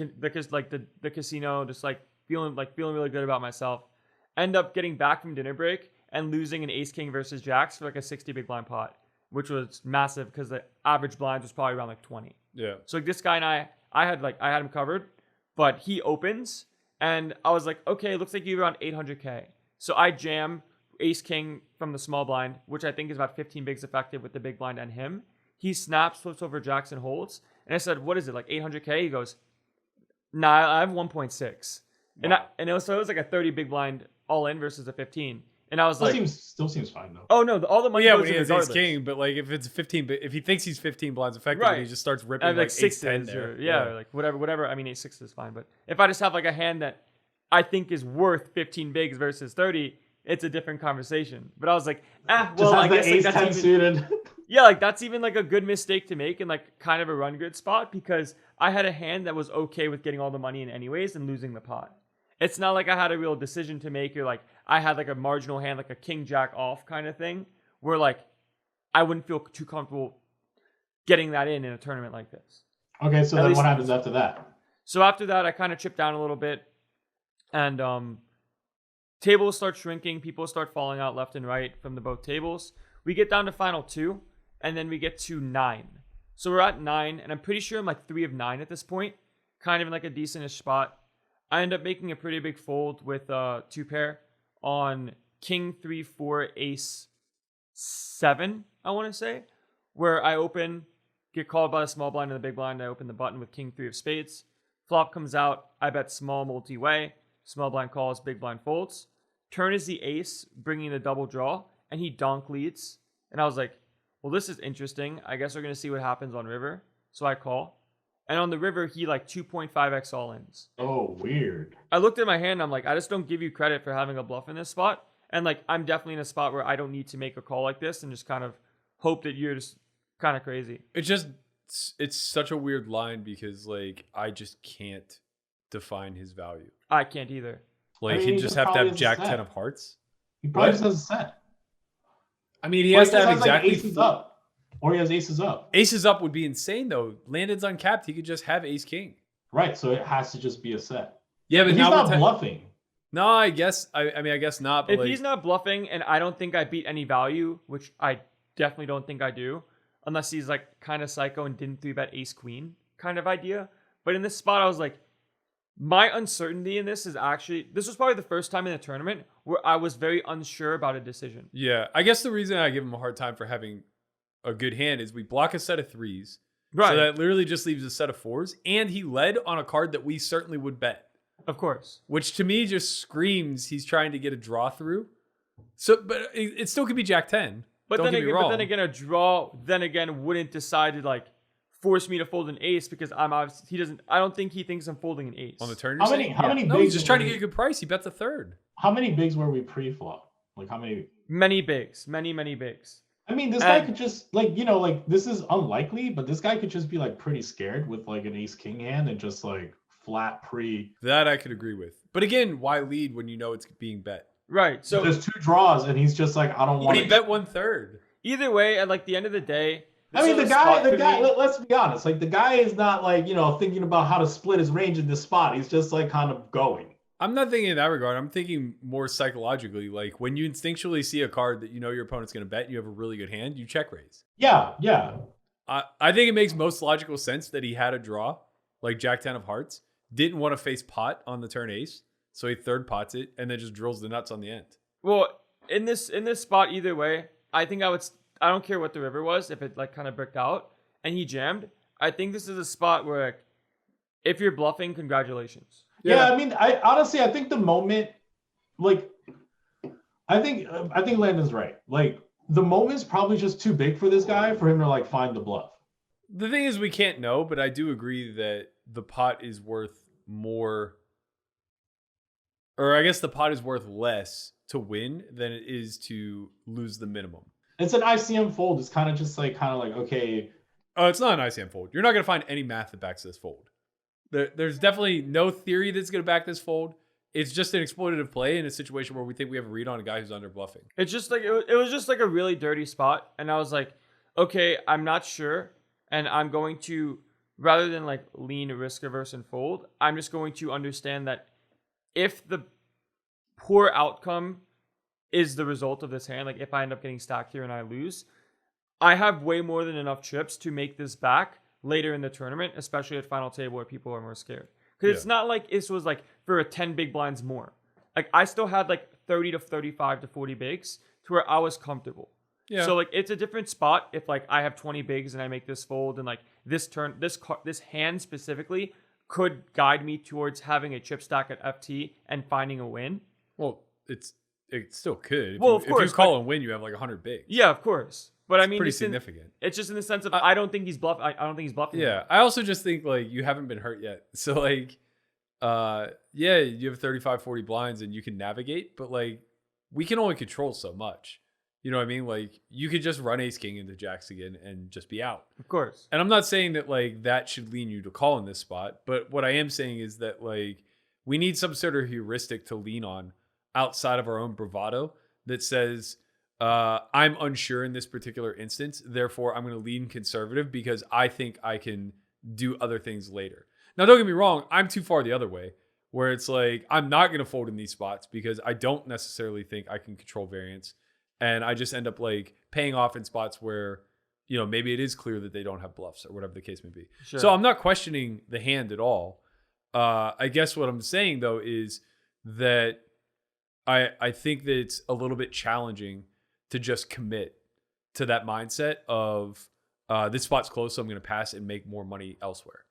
casino, just like feeling really good about myself. End up getting back from dinner break and losing an ace king versus jacks for like a 60 big blind pot, which was massive because the average blinds was probably around like 20. Yeah. So like this guy and I had him covered, but he opens and I was like, okay, it looks like you're around 800K. So I jam ace king from the small blind, which I think is about 15 bigs effective with the big blind and him. He snaps, flips over jacks and holds. And I said, what is it, like 800K? He goes, nah, I have 1.6. Wow. And it was like a 30 big blind all in versus a 15. And I was Still seems fine though. oh no, all the money Yeah, goes when he in has ace regardless. king, but like if it's 15, but if he thinks he's 15 blinds effective, Right. and he just starts I ripping have like like ace 10 sixes there. or, or like whatever. I mean, ace six is fine, but if I just have like a hand that I think is worth 15 bigs versus 30, it's a different conversation. But I was like, well, Just I have the guess like, ace that's 10 even, suited. yeah, like that's even like a good mistake to make in like kind of a run good spot because I had a hand that was okay with getting all the money in anyways and losing the pot. It's not like I had a real decision to make or like I had like a marginal hand, like a king jack off kind of thing where like I wouldn't feel too comfortable getting that in a tournament like this. Okay, so At then least- what happens after that? So after that, I kind of chipped down a little bit and tables start shrinking. People start falling out left and right from the both tables. We get down to final 2 and then we get to 9. So we're at 9 and I'm pretty sure I'm like 3 of 9 at this point, kind of in like a decentish spot. I end up making a pretty big fold with 2 pair on king 3 4 ace 7, I want to say, where I open, get called by the small blind and the big blind. I open the button with king 3 of spades. Flop comes out. I bet small multi-way. Small blind calls, big blind folds. Turn is the ace, bringing the double draw, and he donk leads. And I was like, well, this is interesting. I guess we're going to see what happens on river. So I call. And on the river, he like 2.5x all-ins. Oh, weird. I looked at my hand. I'm like, I just don't give you credit for having a bluff in this spot. And like, I'm definitely in a spot where I don't need to make a call like this and just kind of hope that you're just kind of crazy. It's such a weird line because like I just can't define his value. I can't either. Like I mean, he'd he just just have to probably have has a Jack set. 10 of hearts. He probably What? just has a set. I mean, he Or has he to just have has, like, exactly aces up. Or he has aces up. Aces up would be insane though. Landon's uncapped. He could just have ace king. Right, so it has to just be a set. Yeah, But he's now not we're bluffing. No, I guess. I mean, I guess not. But If like, he's not bluffing and I don't think I beat any value, which I definitely don't think I do, unless he's like kind of psycho and didn't 3-bet ace queen kind of idea. But in this spot, I was like, my uncertainty in this is actually, this was probably the first time in the tournament where I was very unsure about a decision. yeah, I guess the reason I give him a hard time for having a good hand is we block a set of 3s. Right. So that literally just leaves a set of 4s. And he led on a card that we certainly would bet, Of course. which to me just screams he's trying to get a draw through. So, but it still could be Jack 10. But Don't then get me again, wrong. but then again, a draw then again wouldn't decide to like force me to fold an ace because I'm obviously, he doesn't, I don't think he thinks I'm folding an ace. On the turn, How you're many saying? how many No, bigs he's just trying to were get a good price. He bets a third. How many bigs were we pre-flop? Like how many? Many bigs, many bigs. I mean, this guy And- could just like this is unlikely, but this guy could just be like pretty scared with like an ace king hand and just like flat pre. That I could agree with. But again, why lead when you know it's being bet? Right. So So there's 2 draws and he's just like, I don't But want he to bet 1/3. either way, at like the end of the day, I this mean, was the a spot guy, for me- let's be honest. Like, the guy is not like, thinking about how to split his range in this spot. He's just like kind of going. I'm not thinking in that regard. I'm thinking more psychologically. Like when you instinctually see a card that you know your opponent's going to bet, and you have a really good hand, you check raise. Yeah, yeah. I think it makes most logical sense that he had a draw, like Jack 10 of hearts, didn't want to face pot on the turn ace, so he third pots it and then just drills the nuts on the end. Well, in this spot, either way, I think I don't care what the river was, if it like kind of bricked out and he jammed. I think this is a spot where like, if you're bluffing, congratulations. Yeah, I mean, I honestly, I think the moment, like, I think Landon's right. Like, the moment's probably just too big for this guy for him to like find the bluff. The thing is, we can't know, but I do agree that the pot is worth more, or I guess the pot is worth less to win than it is to lose the minimum. It's an ICM fold. It's kind of just like okay. Oh, it's not an ICM fold. You're not going to find any math that backs this fold. There's definitely no theory that's going to back this fold. It's just an exploitative play in a situation where we think we have a read on a guy who's under bluffing. It's just like it was just like a really dirty spot, and I was like, okay, I'm not sure, and I'm going to, rather than like lean risk averse and fold, I'm just going to understand that if the poor outcome is the result of this hand, like if I end up getting stacked here and I lose, I have way more than enough chips to make this back later in the tournament, especially at final table where people are more scared. Because it's not like this was like for a 10 big blinds more. Like I still had like 30 to 35 to 40 bigs to where I was comfortable. Yeah. So like it's a different spot if like I have 20 bigs and I make this fold and like this turn, this hand specifically, could guide me towards having a chip stack at FT and finding a win. Well, it still could. Well, of If course, you call but- and win, you have like 100 bigs. Yeah, of course. But I mean, pretty it's in- significant. It's just in the sense of I don't think he's bluff. I don't think he's bluffing. Yeah, I also just think like you haven't been hurt yet. So like, yeah, you have 35, 40 blinds and you can navigate, but like we can only control so much. You know what I mean? Like you could just run ace king into jacks again and just be out. Of course. And I'm not saying that like that should lean you to call in this spot, but what I am saying is that like we need some sort of heuristic to lean on outside of our own bravado that says, I'm unsure in this particular instance, therefore I'm going to lean conservative because I think I can do other things later. Now, don't get me wrong, I'm too far the other way, where it's like I'm not going to fold in these spots because I don't necessarily think I can control variance, and I just end up like paying off in spots where, you know, maybe it is clear that they don't have bluffs or whatever the case may be. Sure. So I'm not questioning the hand at all. I guess what I'm saying though is that I think that it's a little bit challenging to just commit to that mindset of this spot's close, so I'm going to pass and make more money elsewhere.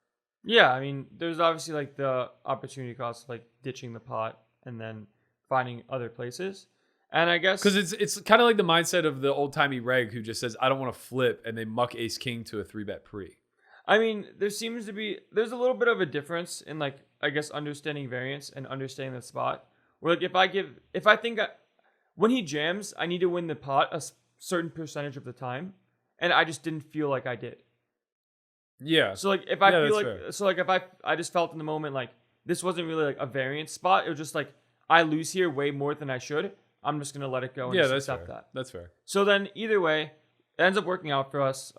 Yeah, I mean, there's obviously like the opportunity cost of like ditching the pot and then finding other places. And I guess Because it's kind of like the mindset of the old timey reg who just says, I don't want to flip, and they muck ace king to a 3-bet pre. I mean, there's a little bit of a difference in like, I guess, understanding variance and understanding the spot. Where like when he jams, I need to win the pot a certain percentage of the time, and I just didn't feel like I did. Yeah. So like if I Yeah, feel that's like fair. so like if I just felt in the moment like this wasn't really like a variance spot. It was just like I lose here way more than I should. I'm just gonna let it go and Yeah, just that's accept fair. that. That's fair. So then either way, it ends up working out for us.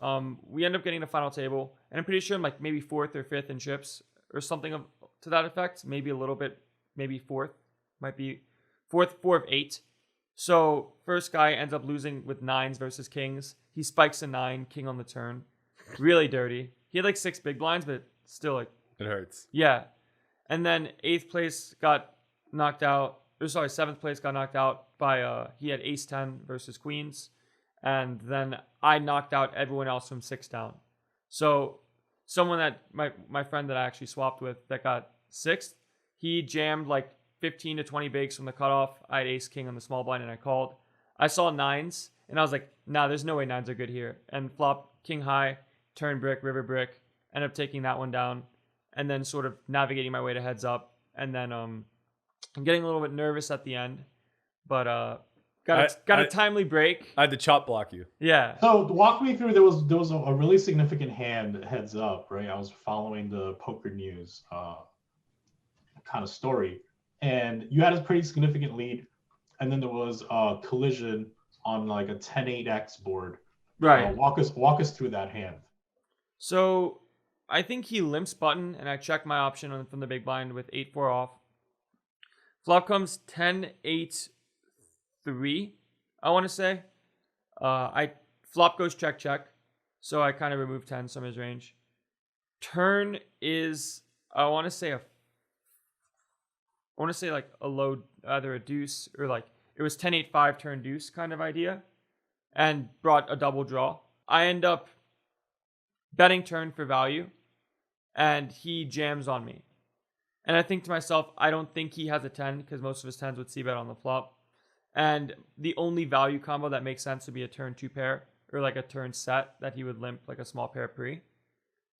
We end up getting the final table, and I'm pretty sure I'm like maybe 4th or 5th in chips or something to that effect. Maybe a little bit, maybe 4th. Might be 4 of 8. So first guy ends up losing with 9s versus kings. He spikes a 9, king on the turn. Really dirty. He had like 6 big blinds, but still like, It hurts. yeah. And then 8th place got knocked out. Or sorry, 7th place got knocked out by he had ace 10 versus queens. And then I knocked out everyone else from 6 down. So someone that my friend that I actually swapped with that got 6th, he jammed like 15 to 20 bigs from the cutoff. I had ace king on the small blind and I called. I saw 9s and I was like, nah, there's no way 9s are good here. And flop king high, turn brick, river brick, end up taking that one down and then sort of navigating my way to heads up. And then I'm getting a little bit nervous at the end, but got a timely break. I had to chop block you. Yeah. So walk me through. There was a really significant hand heads up, right? I was following the poker news kind of story, and you had a pretty significant lead, and then there was a collision on like a 10-8x board. Right. Walk us through that hand. So I think he limps button, and I check my option from the big blind with 8-4 off. Flop comes 10-8-3, I want to say. Flop goes check check, so I kind of remove 10s from his range. Turn is I want to say like a low, either a deuce or like it was 10-8-5 turn deuce kind of idea, and brought a double draw. I end up betting turn for value, and he jams on me. And I think to myself, I don't think he has a 10 because most of his 10s would c-bet on the flop. And the only value combo that makes sense would be a turn 2 pair or like a turn set that he would limp like a small pair pre.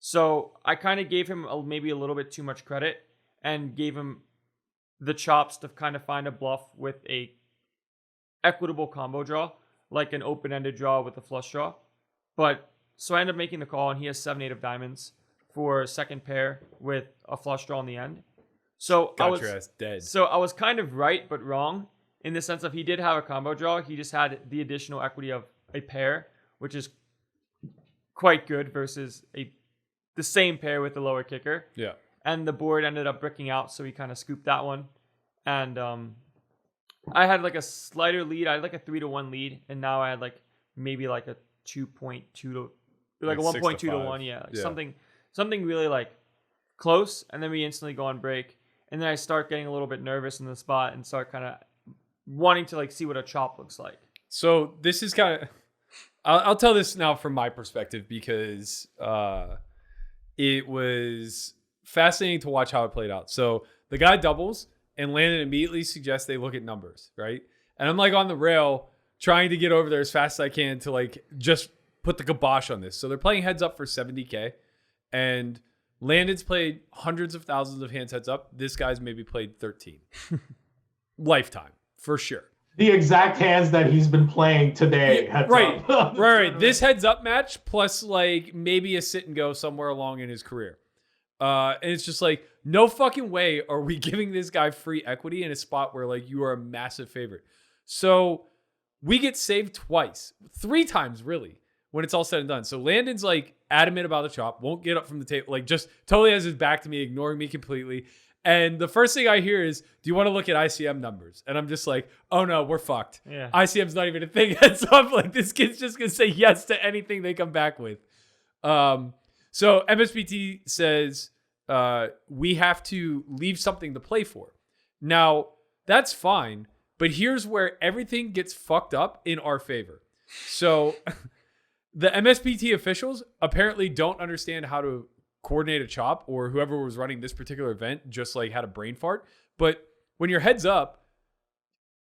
So I kind of gave him maybe a little bit too much credit and gave him the chops to kind of find a bluff with a equitable combo draw, like an open-ended draw with a flush draw. But so I end up making the call, and he has 7-8 of diamonds for a second pair with a flush draw in the end. So Got your ass dead. So I was kind of right but wrong in the sense of he did have a combo draw. He just had the additional equity of a pair, which is quite good versus the same pair with the lower kicker. Yeah. And the board ended up bricking out, so he kind of scooped that one. And I had like a slighter lead. I had like a 3-1 lead, and now I had like maybe like a 2.2 to like a 1.2 to 1. Yeah, like something really like close. And then we instantly go on break. And then I start getting a little bit nervous in the spot and start kind of wanting to like see what a chop looks like. So this is kind of, I'll tell this now from my perspective because it was fascinating to watch how it played out. So the guy doubles, and Landon immediately suggests they look at numbers, right? And I'm like on the rail trying to get over there as fast as I can to like just put the kibosh on this. So they're playing heads up for 70K, and Landon's played hundreds of thousands of hands heads up. This guy's maybe played 13. Lifetime, for sure. The exact hands that he's been playing today. Heads Right. up. right. This heads up match plus like maybe a sit and go somewhere along in his career. And it's just like, no fucking way are we giving this guy free equity in a spot where like you are a massive favorite. So we get saved twice, 3 times really, when it's all said and done. So Landon's like adamant about the chop, won't get up from the table, like just totally has his back to me, ignoring me completely. And the first thing I hear is, do you want to look at ICM numbers? And I'm just like, oh no, we're fucked. Yeah. ICM's not even a thing. And so I'm like, this kid's just going to say yes to anything they come back with. So MSPT says we have to leave something to play for. Now, that's fine, but here's where everything gets fucked up in our favor. So the MSPT officials apparently don't understand how to coordinate a chop, or whoever was running this particular event just like had a brain fart. But when you're heads up,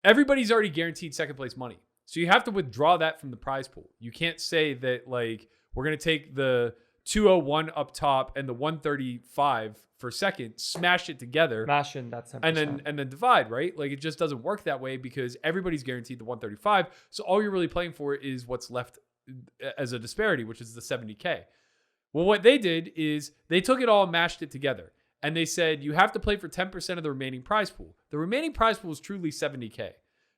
everybody's already guaranteed second place money. So you have to withdraw that from the prize pool. You can't say that like, we're going to take the 201 up top and the 135 for second, smash it together, Mash in that 10%. and then divide, right? Like it just doesn't work that way because everybody's guaranteed the 135. So all you're really playing for is what's left as a disparity, which is the 70K. Well, what they did is they took it all and mashed it together. And they said, you have to play for 10% of the remaining prize pool. The remaining prize pool is truly 70K.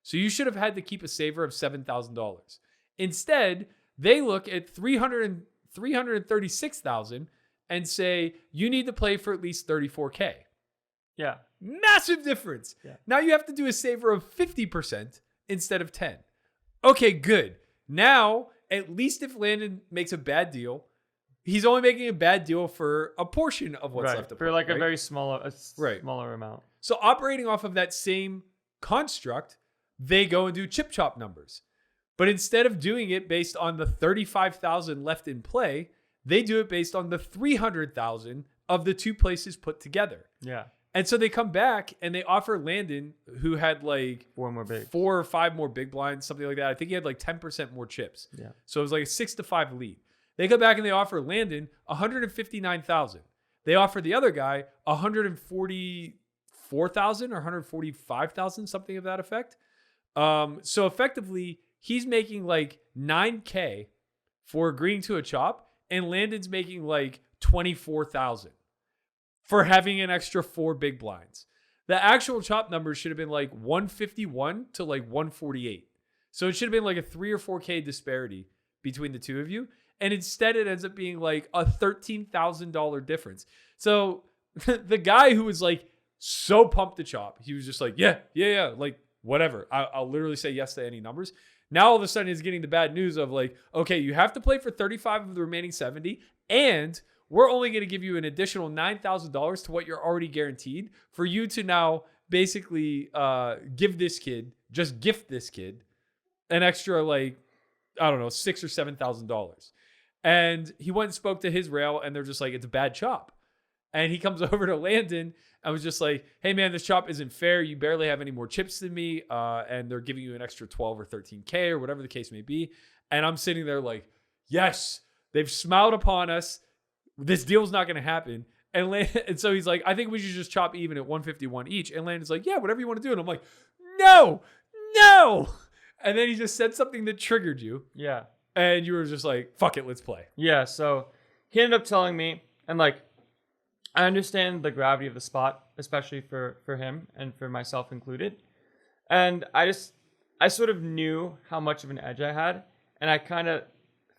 So you should have had to keep a saver of $7,000. Instead, they look at 336,000 and say, you need to play for at least 34K. Yeah. Massive difference. Yeah. Now you have to do a saver of 50% instead of 10. Okay, good. Now, at least if Landon makes a bad deal, he's only making a bad deal for a portion of what's left to play. For like right? a very smaller amount. So operating off of that same construct, they go and do chip chop numbers. But instead of doing it based on the 35,000 left in play, they do it based on the 300,000 of the 2 places put together. Yeah. And so they come back and they offer Landon, who had like 4 or 5 more big blinds, something like that. I think he had like 10% more chips. Yeah. So it was like a 6-5 lead. They go back and they offer Landon 159,000. They offer the other guy 144,000 or 145,000, something of that effect. So effectively, he's making like 9K for agreeing to a chop, and Landon's making like 24,000 for having an extra 4 big blinds. The actual chop numbers should have been like 151 to like 148. So it should have been like a 3 or 4K disparity between the two of you. And instead it ends up being like a $13,000 difference. So the guy who was like so pumped to chop, he was just like, yeah, like whatever. I'll literally say yes to any numbers. Now all of a sudden he's getting the bad news of like, okay, you have to play for 35 of the remaining 70, and we're only going to give you an additional $9,000 to what you're already guaranteed for you to now basically gift this kid an extra like, I don't know, $6,000 or $7,000. And he went and spoke to his rail, and they're just like, it's a bad chop. And he comes over to Landon and was just like, hey man, this chop isn't fair. You barely have any more chips than me. And they're giving you an extra 12 or 13K or whatever the case may be. And I'm sitting there like, yes, they've smiled upon us. This deal's not going to happen. And so he's like, I think we should just chop even at 151 each. And Landon's like, yeah, whatever you want to do. And I'm like, no. And then he just said something that triggered you. Yeah. And you were just like, fuck it, let's play. Yeah, so he ended up telling me, and like, I understand the gravity of the spot, especially for him and for myself included. And I sort of knew how much of an edge I had, and I kind of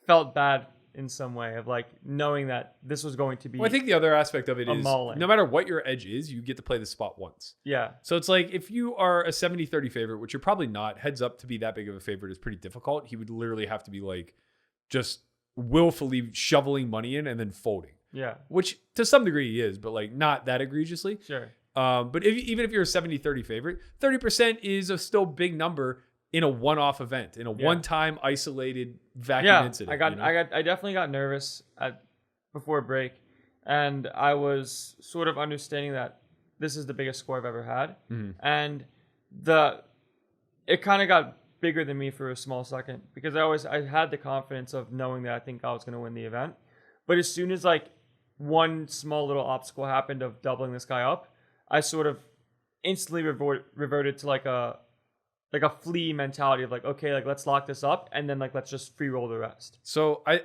felt bad in some way of like knowing that this was going to be. Well, I think the other aspect of it is mauling. No matter what your edge is, you get to play the spot once. Yeah. So it's like if you are a 70-30 favorite, which you're probably not, heads up to be that big of a favorite is pretty difficult. He would literally have to be like just willfully shoveling money in and then folding. Yeah. Which to some degree he is, but like not that egregiously. Sure. But even if you're a 70-30 favorite, 30% is a still big number in a one-off event, in a one-time isolated vacuum incident. I definitely got nervous before break, and I was sort of understanding that this is the biggest score I've ever had, and it kind of got bigger than me for a small second because I had the confidence of knowing that I think I was going to win the event, but as soon as like one small little obstacle happened of doubling this guy up, I sort of instantly reverted to like a flea mentality of like, okay, like let's lock this up and then like let's just free roll the rest. So I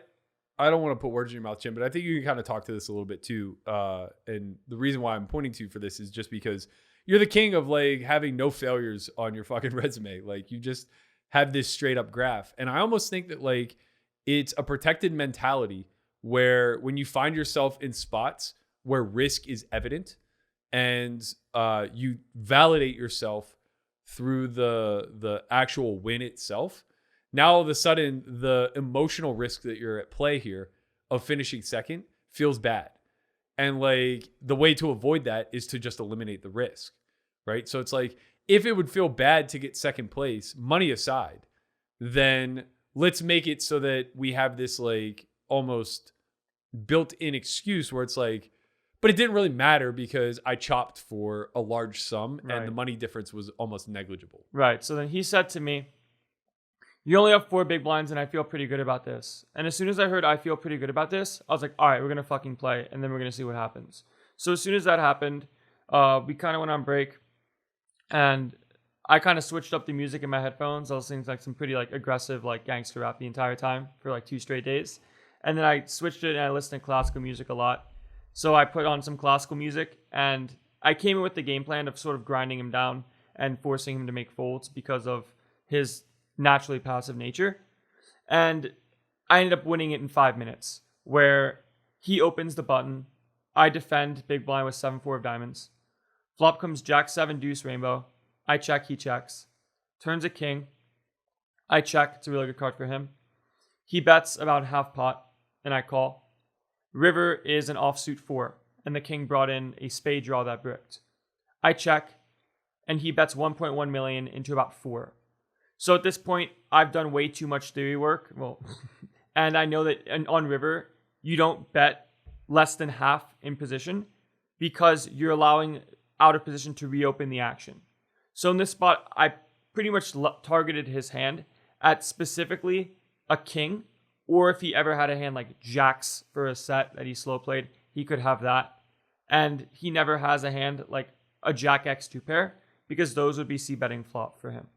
don't want to put words in your mouth, Jim, but I think you can kind of talk to this a little bit too. And the reason why I'm pointing to you for this is just because you're the king of like having no failures on your fucking resume. Like you just have this straight up graph. And I almost think that like it's a protected mentality where when you find yourself in spots where risk is evident and you validate yourself through the actual win itself, now all of a sudden the emotional risk that you're at play here of finishing second feels bad. And like the way to avoid that is to just eliminate the risk, right? So it's like, if it would feel bad to get second place, money aside, then let's make it so that we have this like almost built-in excuse where it's like, but it didn't really matter because I chopped for a large sum and the money difference was almost negligible. Right. So then he said to me, you only have 4 big blinds and I feel pretty good about this. And as soon as I heard I feel pretty good about this, I was like, all right, we're going to fucking play and then we're going to see what happens. So as soon as that happened, we kind of went on break and I kind of switched up the music in my headphones. I was listening to like some pretty like aggressive like gangster rap the entire time for like 2 straight days. And then I switched it and I listened to classical music a lot. So I put on some classical music and I came in with the game plan of sort of grinding him down and forcing him to make folds because of his naturally passive nature. And I ended up winning it in 5 minutes where he opens the button. I defend big blind with 7-4 of diamonds. Flop comes Jack 7 deuce rainbow. I check, he checks. Turns a king. I check. It's a really good card for him. He bets about half pot and I call. River is an offsuit 4 and the king brought in a spade draw that bricked. I check and he bets 1.1 million into about 4. So at this point, I've done way too much theory work. Well, and I know that on river, you don't bet less than half in position because you're allowing out of position to reopen the action. So in this spot, I pretty much targeted his hand at specifically a king, or if he ever had a hand like jacks for a set that he slow played, he could have that. And he never has a hand like a jack x 2 pair because those would be c-betting flop for him.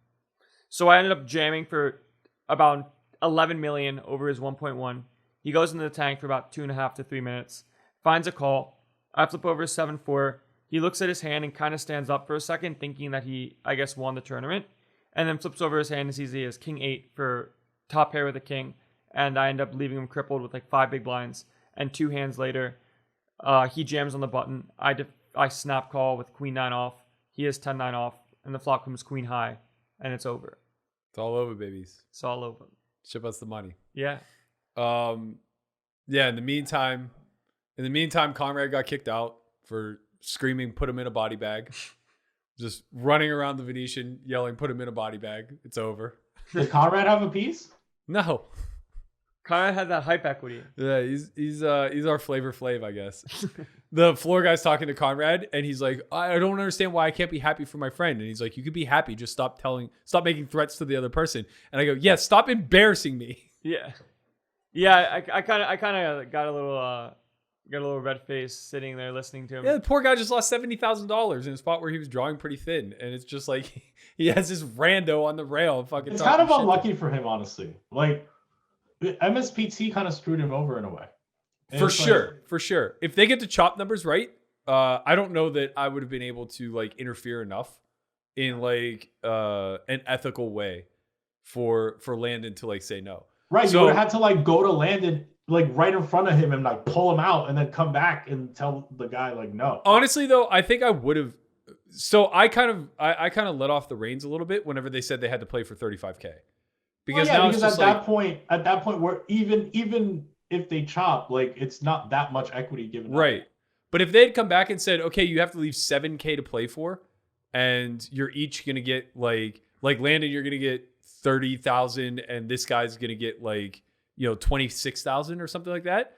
So I ended up jamming for about 11 million over his 1.1. He goes into the tank for about 2.5 to 3 minutes, finds a call. I flip over 7-4. He looks at his hand and kind of stands up for a second, thinking that he, I guess, won the tournament. And then flips over his hand and sees he has king 8 for top pair with a king. And I end up leaving him crippled with like 5 big blinds. And 2 hands later, he jams on the button. I snap call with queen 9 off. He has 10-9 off. And the flop comes queen high. And it's over. It's all over, babies. It's all over. Ship us the money. Yeah. Yeah, in the meantime, Conrad got kicked out for screaming, put him in a body bag. Just running around the Venetian, yelling, put him in a body bag. It's over. Did Conrad have a piece? No. Conrad had that hype equity. Yeah, he's our Flavor Flav, I guess. The floor guy's talking to Conrad, and he's like, I don't understand why I can't be happy for my friend. And he's like, you could be happy, just stop making threats to the other person. And I go, yeah, stop embarrassing me. Yeah. Yeah, I kind of got a little red face sitting there listening to him. Yeah, the poor guy just lost $70,000 in a spot where he was drawing pretty thin, and it's just like he has this rando on the rail. Fucking. It's kind of unlucky for him, honestly. Like the MSPT kind of screwed him over in a way. And for sure. If they get the chop numbers right, I don't know that I would have been able to like interfere enough in like an ethical way for Landon to like say no. Right, so, you would have had to like go to Landon like right in front of him and like pull him out and then come back and tell the guy like no. Honestly though, I think I would have. So I kind of let off the reins a little bit whenever they said they had to play for 35K. Because at that point where even if they chop, like it's not that much equity given. Right. But if they'd come back and said, okay, you have to leave 7K to play for, and you're each gonna get like Landon, you're gonna get 30,000, and this guy's gonna get like 26,000 or something like that.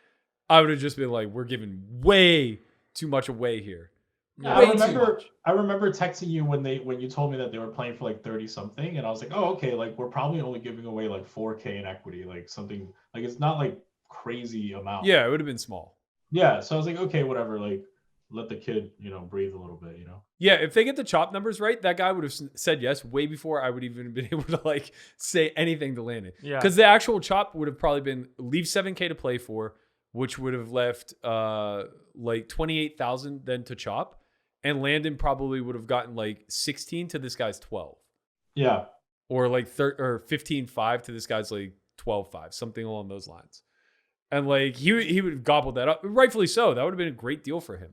I would have just been like, we're giving way too much away here. Yeah, Way too much. I remember texting you when you told me that they were playing for like 30 something, and I was like, oh, okay, like we're probably only giving away like 4K in equity, like something like it's not like crazy amount. Yeah, it would have been small. Yeah, so I was like, okay, whatever, like let the kid, breathe a little bit, Yeah, if they get the chop numbers right, that guy would have said yes way before I would even been able to like say anything to Landon. Yeah. Because the actual chop would have probably been leave 7K to play for, which would have left like 28,000 then to chop, and Landon probably would have gotten like 16 to this guy's 12. Yeah. Or like 15.5 to this guy's like 12.5, something along those lines. And like he would have gobbled that up, rightfully so. That would have been a great deal for him.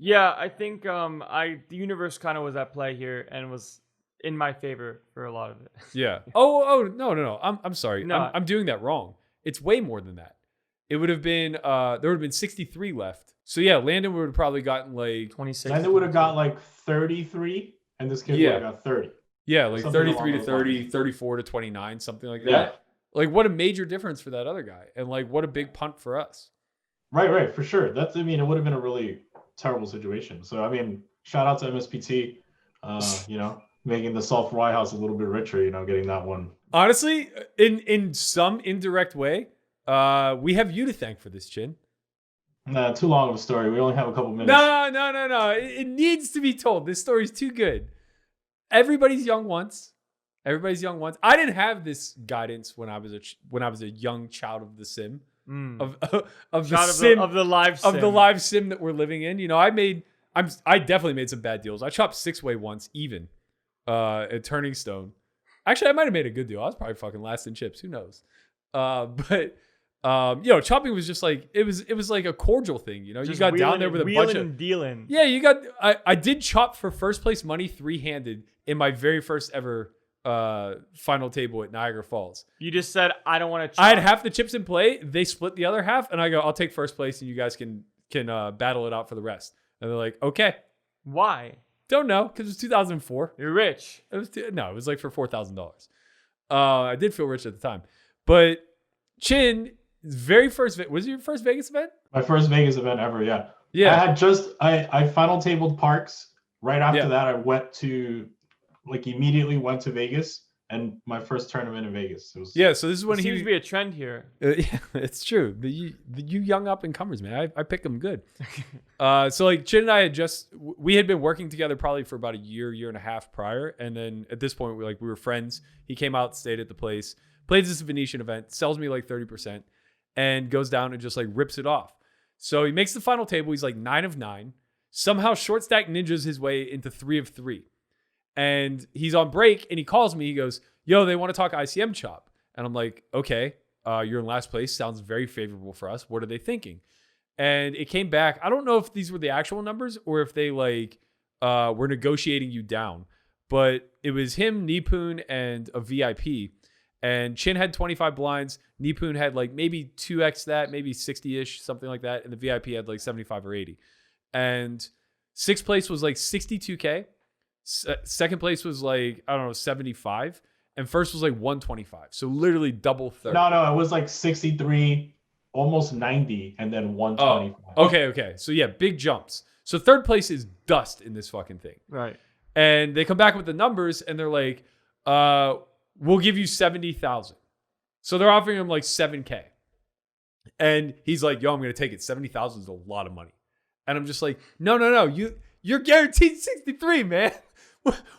Yeah, I think the universe kind of was at play here and was in my favor for a lot of it. Yeah. Oh no. I'm sorry. No. I'm doing that wrong. It's way more than that. It would have been there would have been 63 left. So yeah, Landon would have probably gotten like 26. And they would have got like 33, and this kid would have got 30. Yeah, like Something 33 to along those 30, lines. 34 to 29, something like that. Yeah. Like what a major difference for that other guy, and like what a big punt for us. Right, for sure. It would have been a really terrible situation. So shout out to MSPT, making the Solve For Why house a little bit richer, getting that one. Honestly, in some indirect way, we have you to thank for this, Chin. Nah, too long of a story. We only have a couple minutes. No. It needs to be told. This story's too good. Everybody's young once. I didn't have this guidance when I was a young child of the sim. Of the live sim that we're living in. I definitely made some bad deals. I chopped 6-way once, even at Turning Stone. Actually, I might have made a good deal. I was probably fucking last in chips. Who knows? But chopping was just like it was like a cordial thing. You got down there with a bunch of dealing. Yeah, I did chop for first place money 3-handed in my very first ever final table at Niagara Falls. You just said I don't want to chop. I had half the chips in play. They split the other half, and I go, I'll take first place, and you guys can battle it out for the rest. And they're like, okay. Why? Don't know, because it was 2004. You're rich. It was like for $4,000. I did feel rich at the time, but Chin, very first was it your first Vegas event? My first Vegas event ever. Yeah. Yeah. I final tabled Parks. Right after that, I immediately went to Vegas, and my first tournament in Vegas. So this is when it seems to be a trend here. Yeah, it's true. The you young up and comers, man. I pick them good. So like Chin and I we had been working together probably for about a year and a half prior, and then at this point we were friends. He came out, stayed at the place, played this Venetian event, sells me like 30%, and goes down and just like rips it off. So he makes the final table. He's like 9 of 9. Somehow short stack ninjas his way into 3 of 3. And he's on break and he calls me. He goes, yo, they want to talk ICM chop. And I'm like, okay, you're in last place. Sounds very favorable for us. What are they thinking? And it came back. I don't know if these were the actual numbers or if they were negotiating you down. But it was him, Nipun, and a VIP. And Chin had 25 blinds. Nipun had like maybe 2x that, maybe 60-ish, something like that. And the VIP had like 75 or 80. And sixth place was like 62K. Second place was like, I don't know, 75. And first was like 125. So literally double third. No, it was like 63, almost 90, and then 125. Oh, okay. So yeah, big jumps. So third place is dust in this fucking thing. Right. And they come back with the numbers and they're like, we'll give you 70,000. So they're offering him like 7K. And he's like, yo, I'm going to take it. 70,000 is a lot of money. And I'm just like, no. You're guaranteed 63, man.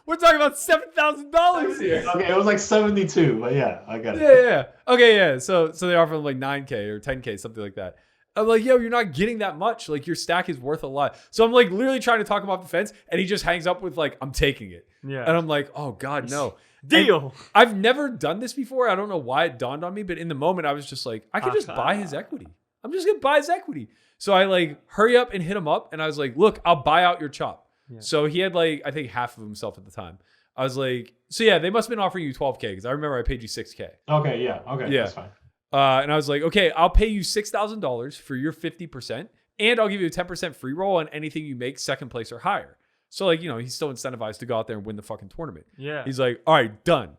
We're talking about $7,000 here. Okay, it was like 72, but yeah, I got it. Yeah. Okay, yeah. So they offer him like 9K or 10K, something like that. I'm like, yo, you're not getting that much. Like your stack is worth a lot. So I'm like literally trying to talk him off the fence, and he just hangs up with like, I'm taking it. Yeah. And I'm like, oh God, no. Deal. And I've never done this before. I don't know why it dawned on me, but in the moment I was just like, I could just buy his equity. I'm just gonna buy his equity. So I like hurry up and hit him up, and I was like, look, I'll buy out your chop. Yeah. So he had like, I think half of himself at the time. I was like, so yeah, they must have been offering you 12K because I remember I paid you 6K. Okay, yeah, that's fine. And I was like, okay, I'll pay you $6,000 for your 50%, and I'll give you a 10% free roll on anything you make second place or higher. So like, he's still incentivized to go out there and win the fucking tournament. Yeah. He's like, all right, done.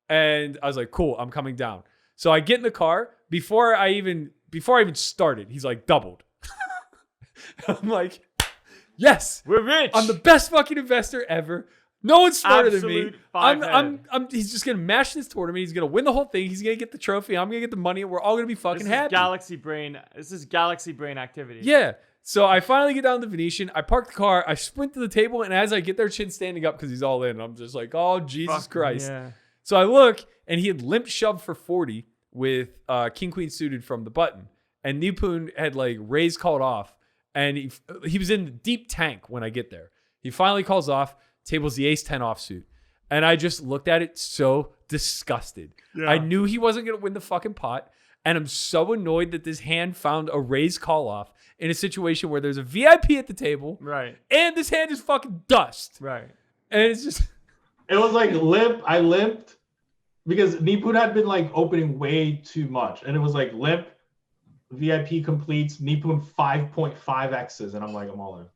And I was like, cool, I'm coming down. So I get in the car. Before I even before I even started, he's like, doubled. I'm like, yes, We're rich. I'm the best fucking investor ever. No one's smarter than me. Absolute five-head. He's just gonna mash this tournament. He's gonna win the whole thing. He's gonna get the trophy. I'm gonna get the money. We're all gonna be fucking This happy. is galaxy brain activity. Yeah. So I finally get down to the Venetian. I park the car. I sprint to the table, and as I get there, Chin's standing up because he's all in. I'm just like, oh Jesus Christ. Yeah. So I look, and he had limp shoved for 40 with King Queen suited from the button, and Nipun had like raised called off, and he was in the deep tank when I get there. He finally calls off. Table's the ace 10 offsuit. And I just looked at it so disgusted. Yeah. I knew he wasn't going to win the fucking pot. And I'm so annoyed that this hand found a raise call off in a situation where there's a VIP at the table. Right. And this hand is fucking dust. Right. And it's just. It was like limp. I limped because Nipun had been like opening way too much. And it was like limp, VIP completes, Nipun 5.5 X's. And I'm like, I'm all in.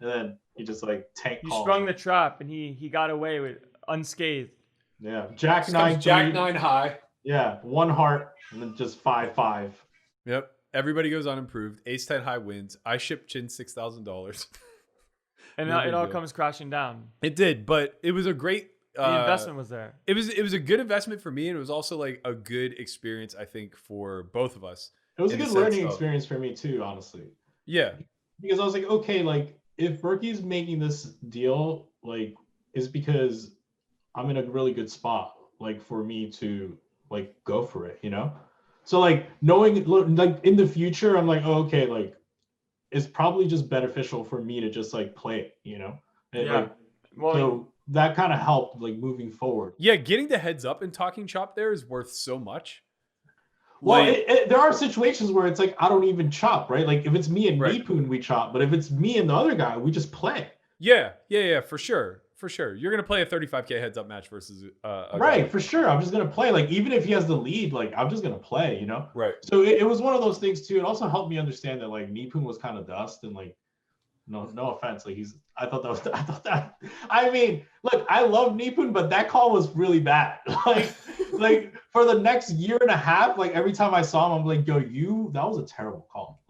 And then he just like tank You called. sprung the trap, and he got away with unscathed. Yeah. Jack 9. Jack 9 high. Yeah. 1 heart and then just 5-5. Yep. Everybody goes unimproved. Ace 10 high wins. I ship Chin $6,000. And No it big all deal. comes crashing down. It did, but it was a great The investment was there. It was a good investment for me, and it was also like a good experience, I think, for both of us. It was a In the good sense learning of- experience for me too, honestly. Yeah. Because I was like, okay, like if Berkey's making this deal, like, is because I'm in a really good spot, like for me to like go for it, you know? So like knowing like in the future, I'm like, oh, okay, like it's probably just beneficial for me to just like play it, you know? And, Yeah. like, Well, so that kind of helped like moving forward. Yeah, getting the heads up and talking chop there is worth so much. Well, Like- there are situations where it's like I don't even chop, right? Like if it's me and Right. Nipun, we chop, but if it's me and the other guy, we just play. Yeah, for sure. You're gonna play a 35K heads up match versus a Right, guy. for sure. I'm just gonna play. Like even if he has the lead, like I'm just gonna play, you know. Right. So it was one of those things too. It also helped me understand that like Nipun was kind of dust and like no offense, like I mean, look, I love Nipun, but that call was really bad. like for the next year and a half, like every time I saw him, I'm like, yo, that was a terrible call.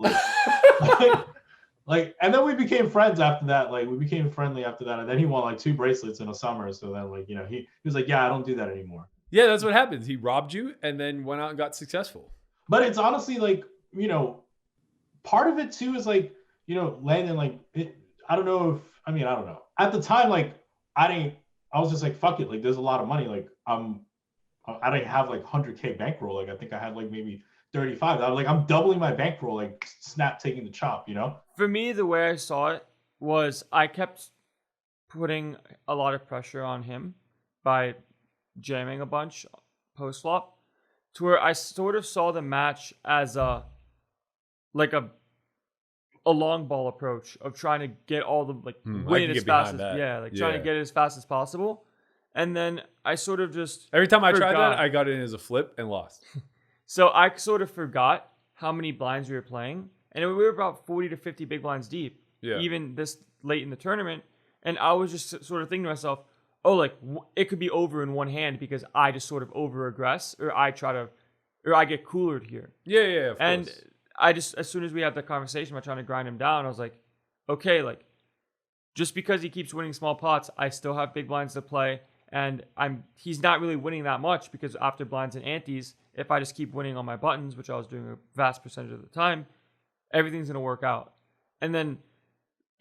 Like, and then we became friends after that. Like we became friendly after that. And then he won like 2 bracelets in a summer. So then like, you know, he was like, yeah, I don't do that anymore. Yeah, that's what happens. He robbed you and then went out and got successful. But it's honestly like, you know, part of it too is like, you know, Landon, like, I don't know. At the time, like, I was just like, fuck it. Like, there's a lot of money. Like, I didn't have like 100K bankroll. Like, I think I had like maybe 35. I was like, I'm doubling my bankroll, like, snap taking the chop, you know? for me, the way I saw it was I kept putting a lot of pressure on him by jamming a bunch post flop, to where I sort of saw the match as a long ball approach of trying to get all the I win can it get as fast behind as that. trying Yeah. to get it as fast as possible. And then I sort of just Every time I tried forgot. that, I got it in as a flip and lost. So I sort of forgot how many blinds we were playing, and we were about 40 to 50 big blinds deep, Yeah. even this late in the tournament. And I was just sort of thinking to myself, oh, like it could be over in one hand because I just sort of over aggress, or I get coolered here. Yeah, of And course. I just, as soon as we had the conversation about trying to grind him down, I was like, okay, like just because he keeps winning small pots, I still have big blinds to play. And he's not really winning that much because after blinds and antes, if I just keep winning on my buttons, which I was doing a vast percentage of the time, everything's going to work out. And then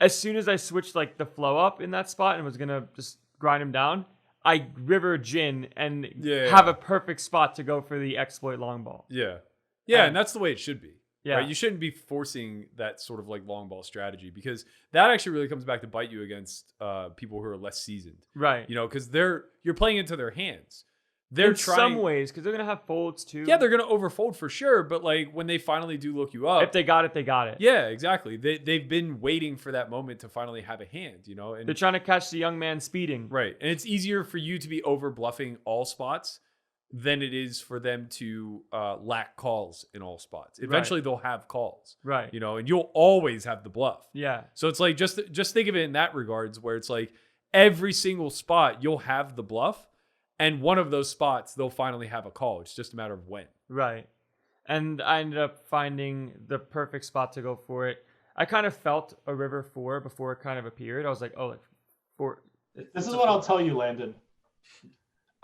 as soon as I switched like the flow up in that spot and was going to just grind him down, I river gin and have a perfect spot to go for the exploit long ball. Yeah, And- and that's the way it should be. Yeah. Right? You shouldn't be forcing that sort of like long ball strategy, because that actually really comes back to bite you against people who are less seasoned. Right. You know, because you're playing into their hands. They're in trying. some ways, because they're going to have folds too. Yeah, they're gonna overfold for sure. But like when they finally do look you up, If they got it, they got it. yeah, exactly. They've been waiting for that moment to finally have a hand. You know, and They're trying to catch the young man speeding. right, and it's easier for you to be over bluffing all spots than it is for them to lack calls in all spots. Eventually, they'll have calls. Right. You know, and you'll always have the bluff. Yeah. So it's like just think of it in that regards, where it's like every single spot you'll have the bluff, and one of those spots they'll finally have a call. It's just a matter of when. Right. and I ended up finding the perfect spot to go for it. I kind of felt a river 4 before it kind of appeared. I was like, oh, like 4. This is what I'll tell you, Landon.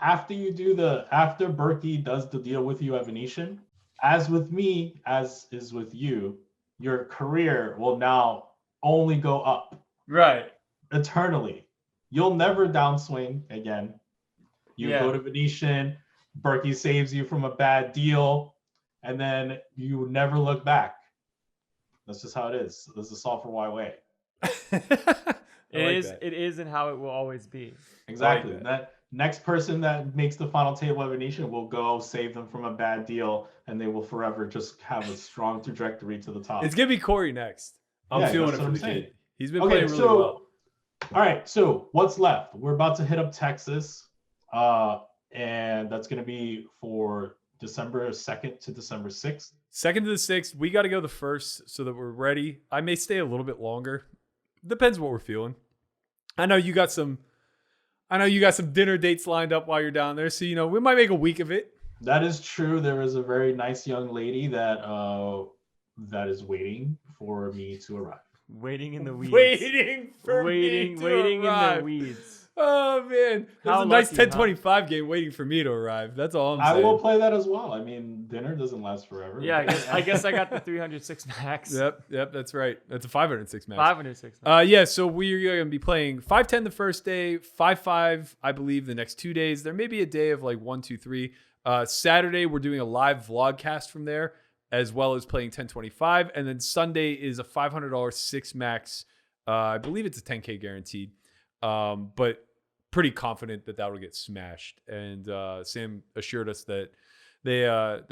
After Berkey does the deal with you at Venetian, as with me, as is with you, your career will now only go up. Right. Eternally. You'll never downswing again. You go to Venetian, Berkey saves you from a bad deal, and then you never look back. That's just how it is. This is the Solve For Why way. It is and how it will always be. Exactly. That next person that makes the final table at Venetian will go save them from a bad deal, and they will forever just have a strong trajectory to the top. It's gonna be Corey next. I'm feeling it for the kid. He's been playing really well. All right, so what's left? We're about to hit up Texas, and that's going to be for December 2nd to December 6th. 2nd to the 6th. We got to go the 1st so that we're ready. I may stay a little bit longer. Depends what we're feeling. I know you got some dinner dates lined up while you're down there, so we might make a week of it. That is true. There is a very nice young lady that is waiting for me to arrive. Waiting in the weeds. Waiting in the weeds. Oh man, there's a nice 1025 game waiting for me to arrive. That's all I'm saying. I will play that as well. I mean, dinner doesn't last forever. Yeah, I guess I got the 306 max. Yep, that's right. That's a 506 max. 506 max. Yeah, so we're going to be playing 510 the first day, 5-5, I believe, the next 2 days. There may be a day of like 1, 2, 3. Saturday, we're doing a live vlogcast from there, as well as playing 1025. And then Sunday is a $500 6 max. I believe it's a 10K guaranteed. But pretty confident that will get smashed. And Sam assured us that they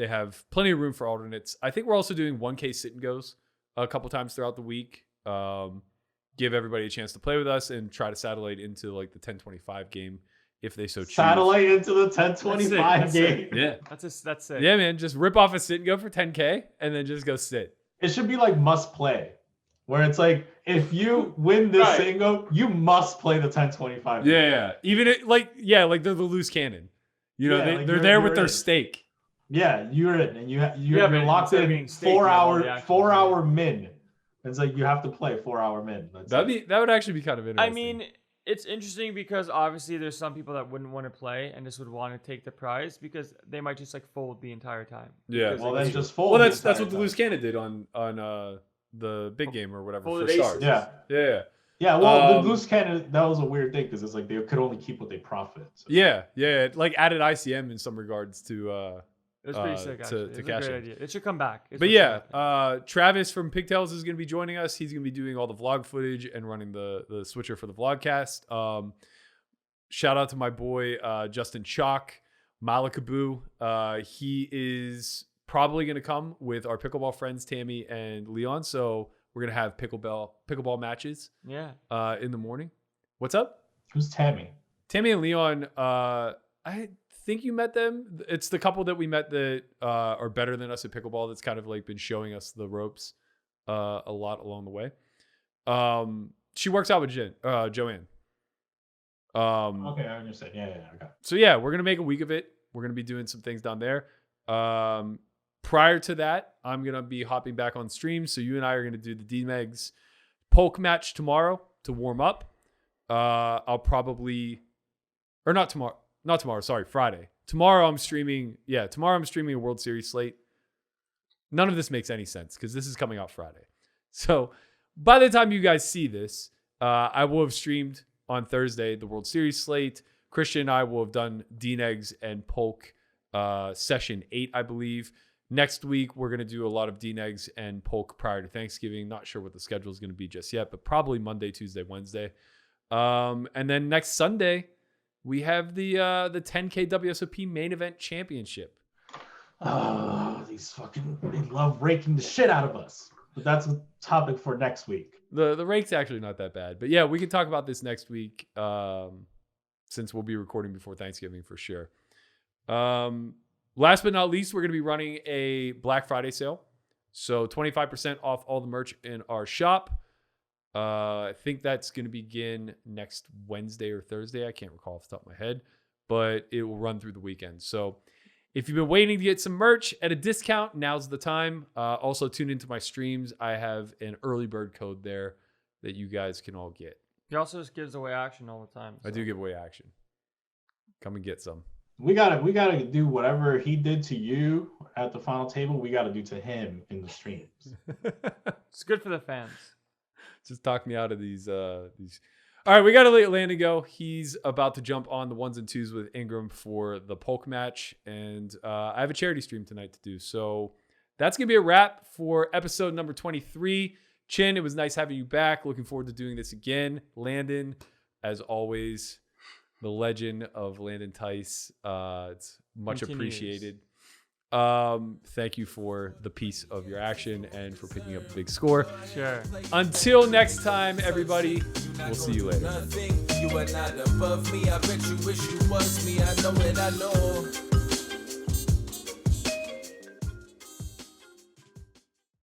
have plenty of room for alternates. I think we're also doing 1K sit and goes a couple times throughout the week. Give everybody a chance to play with us and try to satellite into like the 1025 game if they so choose. Satellite into the 1025 game. Yeah. That's it. Yeah, man. Just rip off a sit and go for 10K and then just go sit. It should be like must play, where it's like, if you win this sit and go, you must play the 1025 game. Yeah. Even like they're the loose cannon. They're there with their stake. Yeah, you're in, and you're locked in 4 hour min. It's like you have to play 4 hour min. That would actually be kind of interesting. I mean, it's interesting because obviously there's some people that wouldn't want to play and just would want to take the prize because they might just like fold the entire time. Yeah, well then just fold. Well, that's what the loose cannon did on the big game or whatever for stars. Yeah. Well, the loose cannon, that was a weird thing because it's like they could only keep what they profit. So. Yeah, like added ICM in some regards to. It was pretty sick, actually. It's a great idea. It should come back. Travis from Pigtails is going to be joining us. He's going to be doing all the vlog footage and running the switcher for the vlogcast. Shout out to my boy, Justin Chalk, Malakaboo. He is probably going to come with our pickleball friends, Tammy and Leon. So we're going to have pickleball matches in the morning. What's up? Who's Tammy? Tammy and Leon, I think you met them. It's the couple that we met that are better than us at pickleball that's kind of like been showing us the ropes a lot along the way. She works out with Joanne. Okay, I understand. Yeah, okay. So yeah, we're gonna make a week of it. We're gonna be doing some things down there. Prior to that, I'm gonna be hopping back on stream. So you and I are gonna do the D-Megs Polk match tomorrow to warm up. I'll probably, or not tomorrow. Not tomorrow, sorry, Friday. Tomorrow I'm streaming a World Series slate. None of this makes any sense because this is coming out Friday. So by the time you guys see this, I will have streamed on Thursday the World Series slate. Christian and I will have done D-Negs and Polk session 8, I believe. Next week, we're going to do a lot of D-Negs and Polk prior to Thanksgiving. Not sure what the schedule is going to be just yet, but probably Monday, Tuesday, Wednesday. And then next Sunday, we have the 10K WSOP main event championship. Oh, they love raking the shit out of us. But that's a topic for next week. The rake's actually not that bad. But yeah, we can talk about this next week since we'll be recording before Thanksgiving for sure. Last but not least, we're going to be running a Black Friday sale. So 25% off all the merch in our shop. I think that's going to begin next Wednesday or Thursday. I can't recall off the top of my head, but it will run through the weekend. So If you've been waiting to get some merch at a discount, now's the time. Also, tune into my streams. I have an early bird code there that you guys can all get. He also just gives away action all the time. I do give away action. Come and get some. We gotta do whatever he did to you at the final table. We gotta do to him in the streams. It's good for the fans. Just talk me out of these. All right, we got to let Landon go. He's about to jump on the 1s and 2s with Ingram for the Polk match. And I have a charity stream tonight to do. So that's going to be a wrap for episode number 23. Chin, it was nice having you back. Looking forward to doing this again. Landon, as always, the legend of Landon Tice. It's much Continues. Appreciated. Thank you for the piece of your action and for picking up a big score. Sure. Until next time, everybody, we'll see you later. Nothing. You are not above me. I bet you wish you was me. I know it. I know.